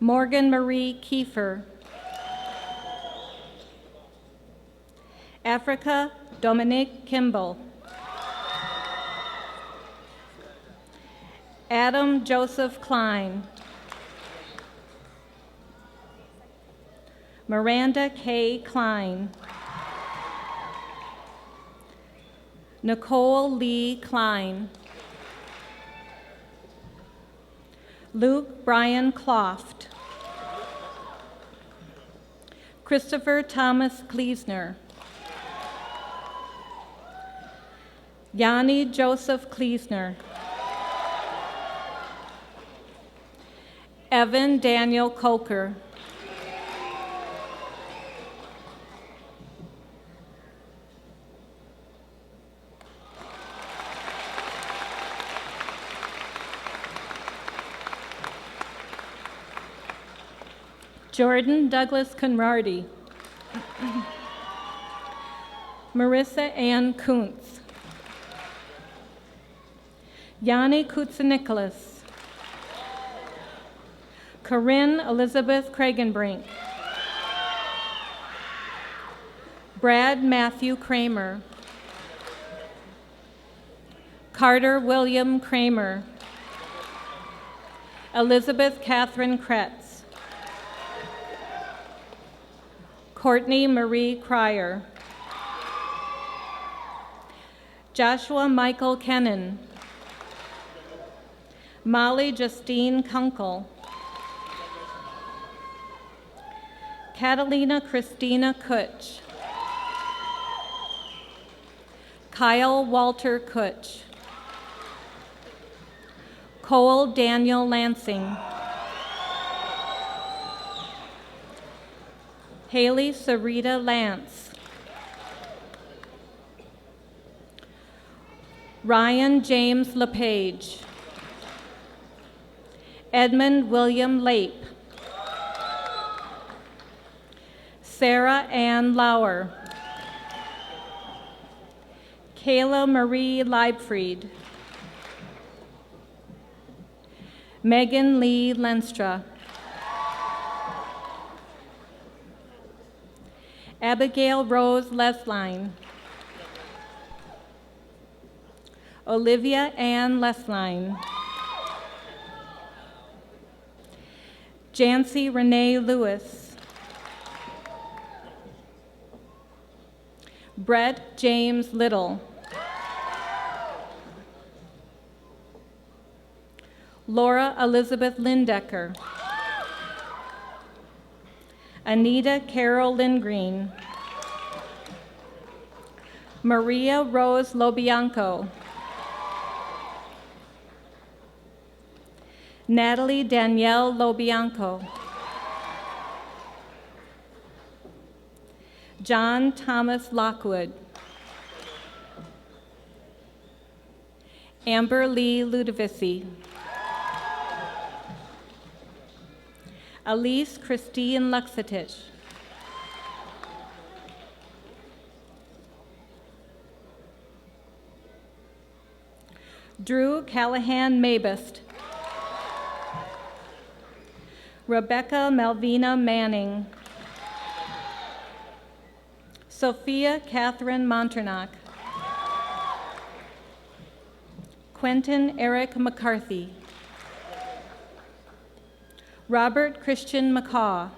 Morgan Marie Kiefer. Africa Dominique Kimball. Adam Joseph Klein. Miranda K. Klein. Nicole Lee Klein. Luke Brian Cloft. Christopher Thomas Kleesner. Yanni Joseph Kleesner. Evan Daniel Coker. Jordan Douglas Conradi. Marissa Ann Kuntz. Yanni Kutsa-Nicholas. Corinne Elizabeth Kragenbrink. Brad Matthew Kramer. Carter William Kramer. Elizabeth Catherine Kretz. Courtney Marie Cryer. Joshua Michael Kennan. Molly Justine Kunkel. Catalina Christina Kutch. Kyle Walter Kutch. Cole Daniel Lansing. Haley Sarita Lance. Ryan James LePage. Edmund William Lape. Sarah Ann Lauer. Kayla Marie Leibfried. Megan Lee Lenstra. Abigail Rose Lesline. Olivia Ann Lesline. Jancy Renee Lewis. Brett James Little. Laura Elizabeth Lindecker. Anita Carol Lindgreen. Maria Rose Lobianco. Natalie Danielle Lobianco. John Thomas Lockwood. Amber Lee Ludovici. Elise Christine Luxatich. Drew Callahan Mabist. Rebecca Malvina Manning. Sophia Catherine Monternack. Quentin Eric McCarthy. Robert Christian McCaw.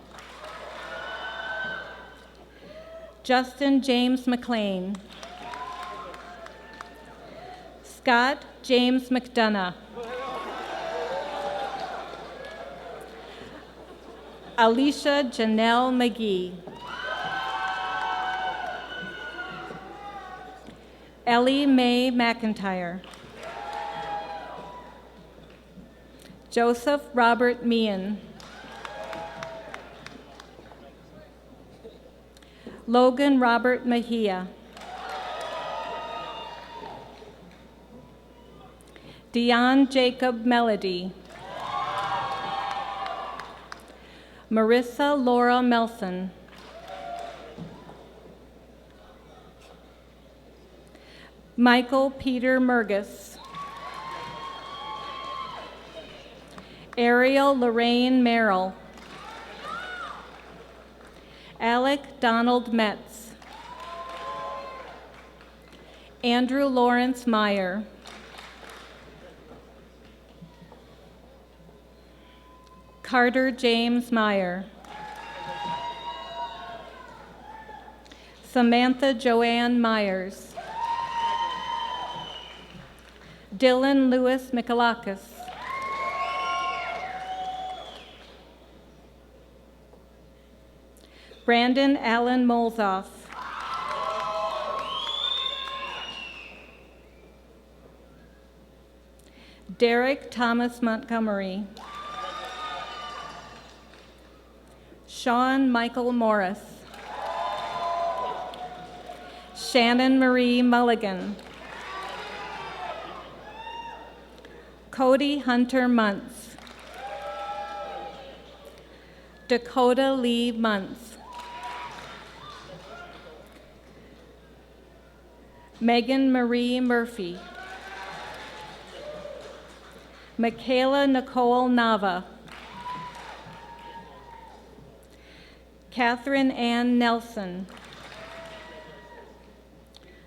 Justin James McLean. Scott James McDonough. Alicia Janelle McGee. Ellie Mae McIntyre. Joseph Robert Meehan. Logan Robert Mejia. Dion Jacob Melody. Marissa Laura Melson. Michael Peter Mergus. Ariel Lorraine Merrill. Alec Donald Metz. Andrew Lawrence Meyer. Carter James Meyer. Samantha Joanne Myers. Dylan Lewis Mikalakis. Brandon Allen Molzoff. Derek Thomas Montgomery. Sean Michael Morris. Shannon Marie Mulligan. Cody Hunter Muntz. Dakota Lee Muntz. Megan Marie Murphy. Michaela Nicole Nava. Catherine Ann Nelson.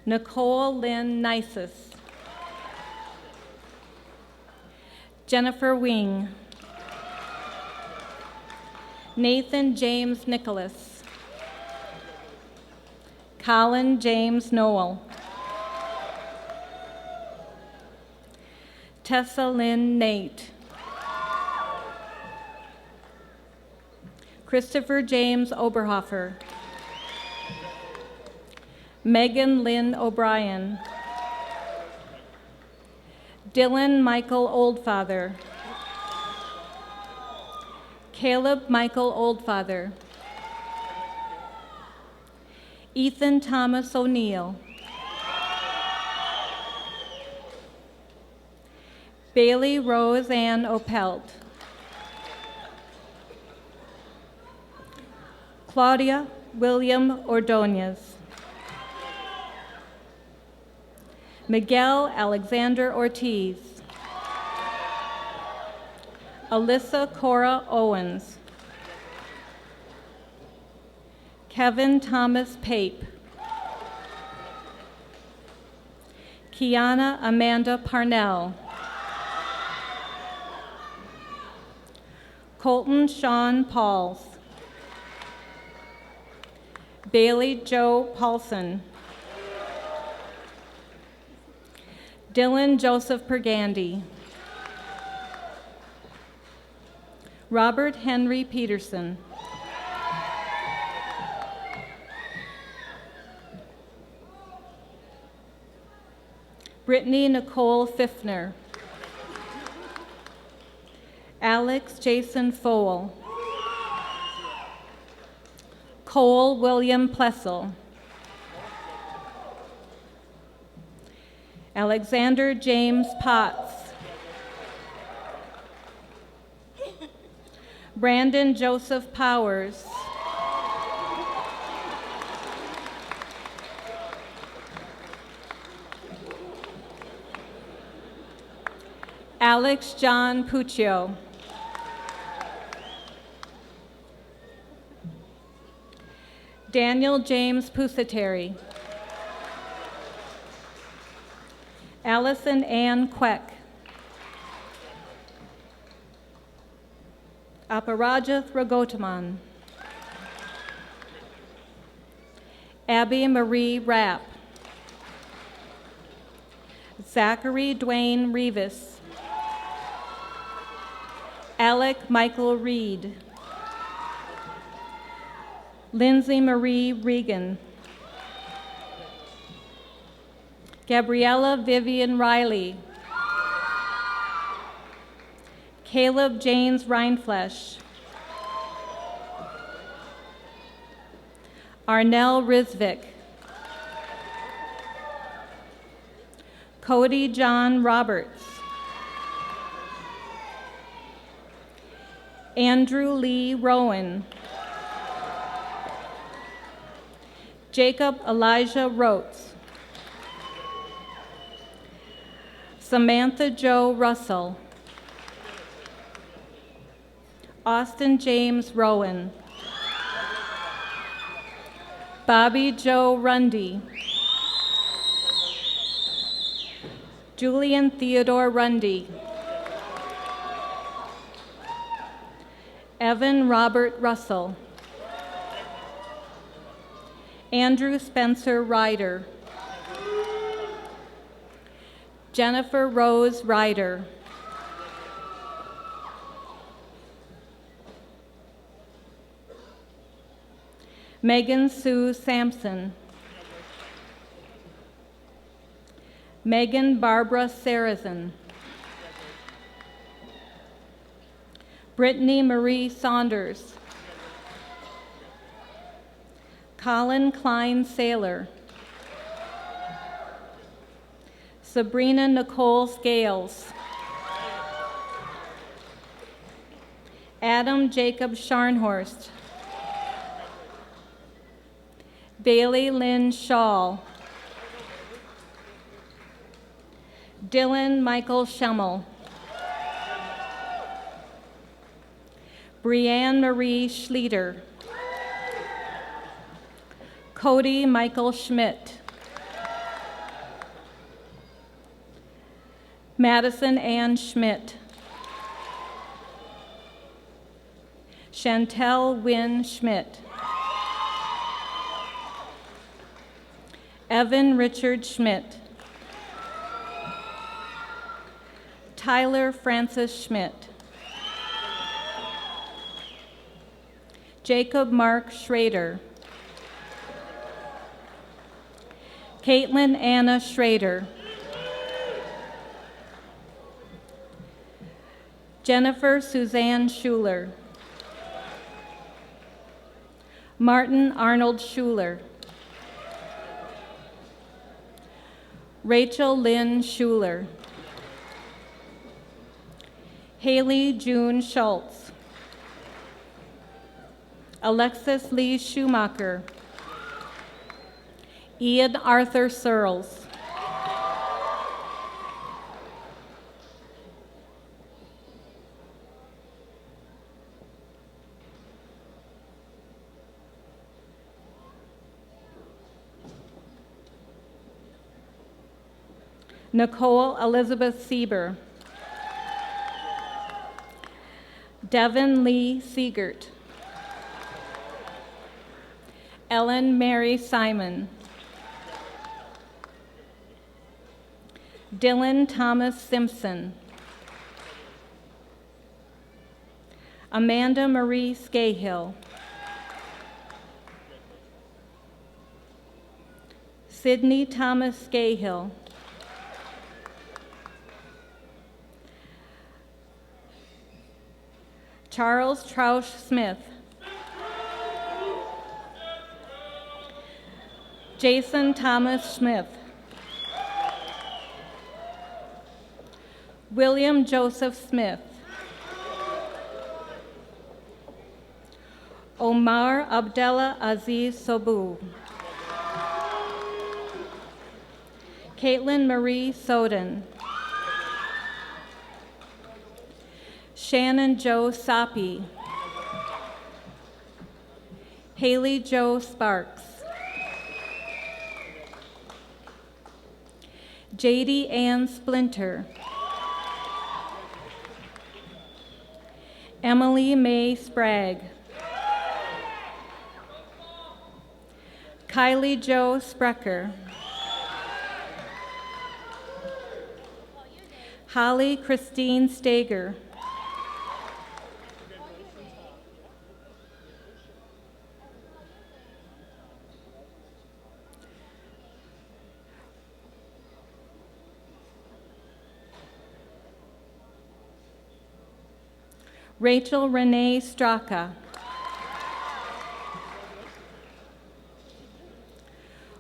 Nicole Lynn Nisus. Jennifer Wing. Nathan James Nicholas. Colin James Noel. Tessa Lynn Nate. Christopher James Oberhofer. Megan Lynn O'Brien. Dylan Michael Oldfather. Caleb Michael Oldfather. Ethan Thomas O'Neill. Bailey Rose Ann Opelt. Claudia William Ordonez. Miguel Alexander Ortiz. Alyssa Cora Owens. Kevin Thomas Pape. Kiana Amanda Parnell. Colton Sean Pauls. Bailey Joe Paulson. Dylan Joseph Pergandy. Robert Henry Peterson. Brittany Nicole Pfiffner. Alex Jason Fowle. Cole William Plessel. Alexander James Potts. Brandon Joseph Powers. Alex John Puccio. Daniel James Pusateri. Allison Ann Queck. Aparajath Ragotaman. Abby Marie Rapp. Zachary Dwayne Rivas. Alec Michael Reed. Lindsay Marie Regan. Gabriella Vivian Riley. Caleb James Reinflesh. Arnell Rizvik. Cody John Roberts. Andrew Lee Rowan. Jacob Elijah Rotes. Samantha Jo Russell. Austin James Rowan. Bobby Joe Rundy. Julian Theodore Rundy. Evan Robert Russell. Andrew Spencer Ryder. Jennifer Rose Ryder. Megan Sue Sampson. Megan Barbara Sarazin. Brittany Marie Saunders. Colin Klein Saylor. Sabrina Nicole Scales. Adam Jacob Scharnhorst. Bailey Lynn Shaw. Dylan Michael Schemmel. Brianne Marie Schlieder. Cody Michael Schmidt. Madison Ann Schmidt. Chantel Wynn Schmidt. Evan Richard Schmidt. Tyler Francis Schmidt. Jacob Mark Schrader. Caitlin Anna Schrader. Jennifer Suzanne Schuler. Martin Arnold Schuler. Rachel Lynn Schuler. Haley June Schultz. Alexis Lee Schumacher. Ian Arthur Searles. Nicole Elizabeth Sieber. Devin Lee Siegert. Ellen Mary Simon. Dylan Thomas Simpson. Amanda Marie Scahill. Sydney Thomas Scahill. Charles Troush Smith. Jason Thomas Smith. William Joseph Smith. Omar Abdullah Aziz Sobu. Caitlin Marie Soden. Shannon Jo Sapi. Haley Jo Sparks. J.D. Ann Splinter. Emily Mae Sprague. Kylie Jo Sprecher. Holly Christine Stager. Rachel Renee Straka.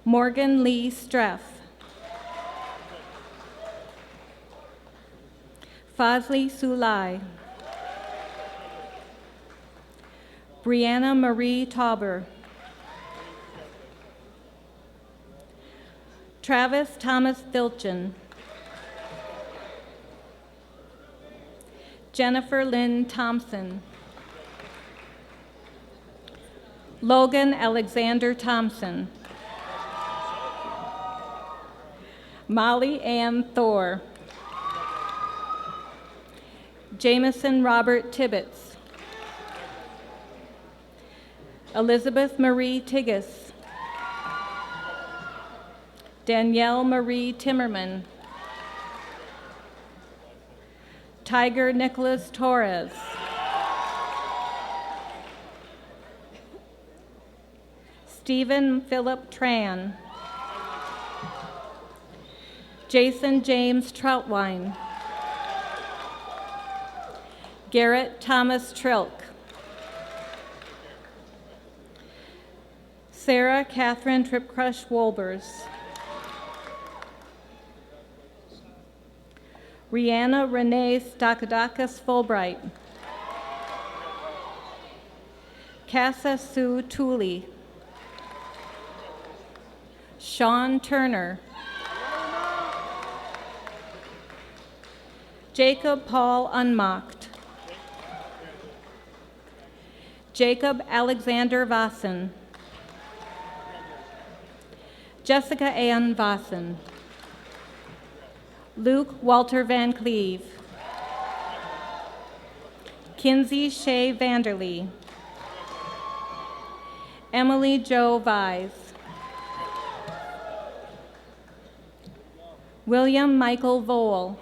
Morgan Lee Streff. Fazli Sulai. Brianna Marie Tauber. Travis Thomas Filchin. Jennifer Lynn Thompson. Logan Alexander Thompson. Molly Ann Thor. Jameson Robert Tibbetts. Elizabeth Marie Tigges. Danielle Marie Timmerman. Tiger Nicholas Torres. Stephen Philip Tran. Jason James Troutwine. Garrett Thomas Trilk. Sarah Catherine Tripcrush Wolbers. Rihanna Renee Stakadakis Fulbright. Casa Sue Tooley. Sean Turner. Jacob Paul Unmocked. Jacob Alexander Vassen. Jessica Ann Vassen. Luke Walter Van Cleve. Kinsey Shea Vanderlee. Emily Jo Vise. William Michael Vole.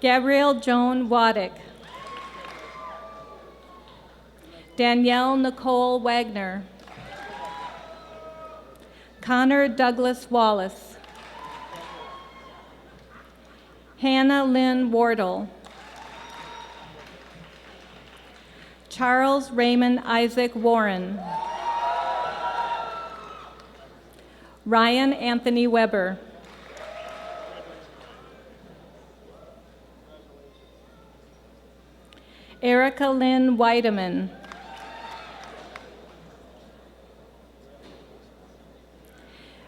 Gabrielle Joan Waddick. Danielle Nicole Wagner. Connor Douglas Wallace. Hannah Lynn Wardle. Charles Raymond Isaac Warren. Ryan Anthony Weber. Erica Lynn Weideman.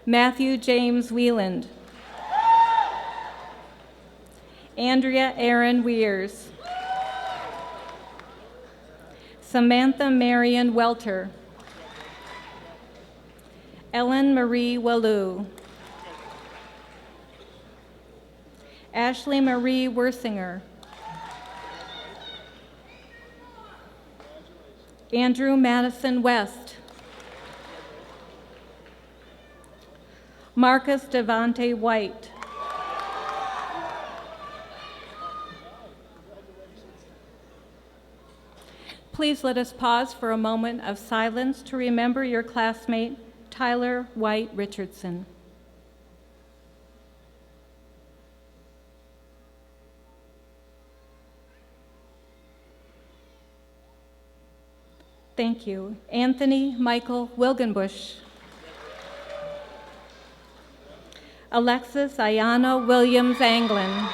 Matthew James Wieland. Andrea Aaron Weirs. Samantha Marion Welter. Ellen Marie Wallou. Ashley Marie Wersinger. Andrew Madison West. Marcus Devante White. Please let us pause for a moment of silence to remember your classmate, Tyler White Richardson. Thank you. Anthony Michael Wilgenbush. Alexis Ayana Williams Anglin.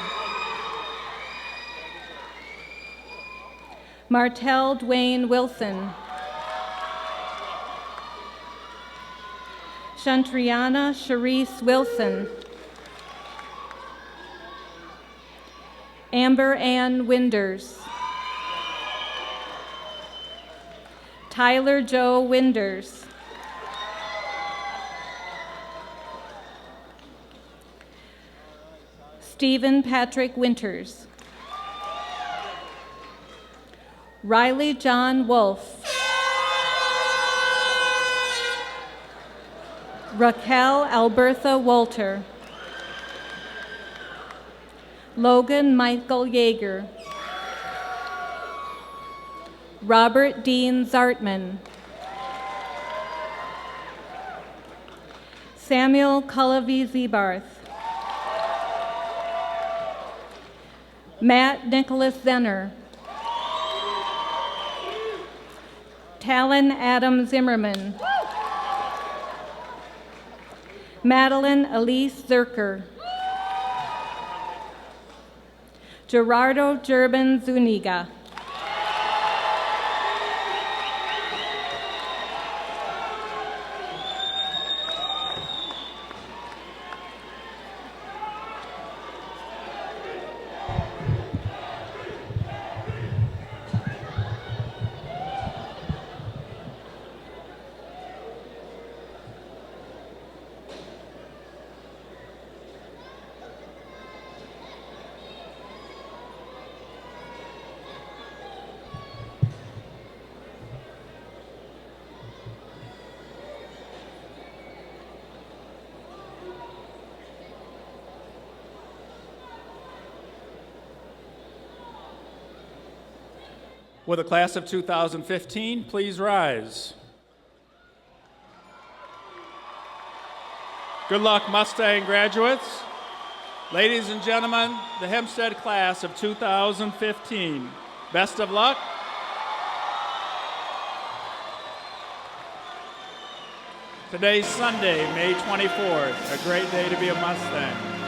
Martell Dwayne Wilson. Shantriana Sharice Wilson. Amber Ann Winders. Tyler Joe Winders. Stephen Patrick Winters. Riley John Wolf. Raquel Albertha Walter. Logan Michael Yeager. Robert Dean Zartman. Samuel Cullivy Zebarth. Matt Nicholas Zenner. Talon Adam Zimmerman. Madeline Elise Zerker. Gerardo Gerben Zuniga. Will the class of 2015 please rise? Good luck, Mustang graduates. Ladies and gentlemen, the Hempstead class of 2015. Best of luck. Today's Sunday, May 24th, a great day to be a Mustang.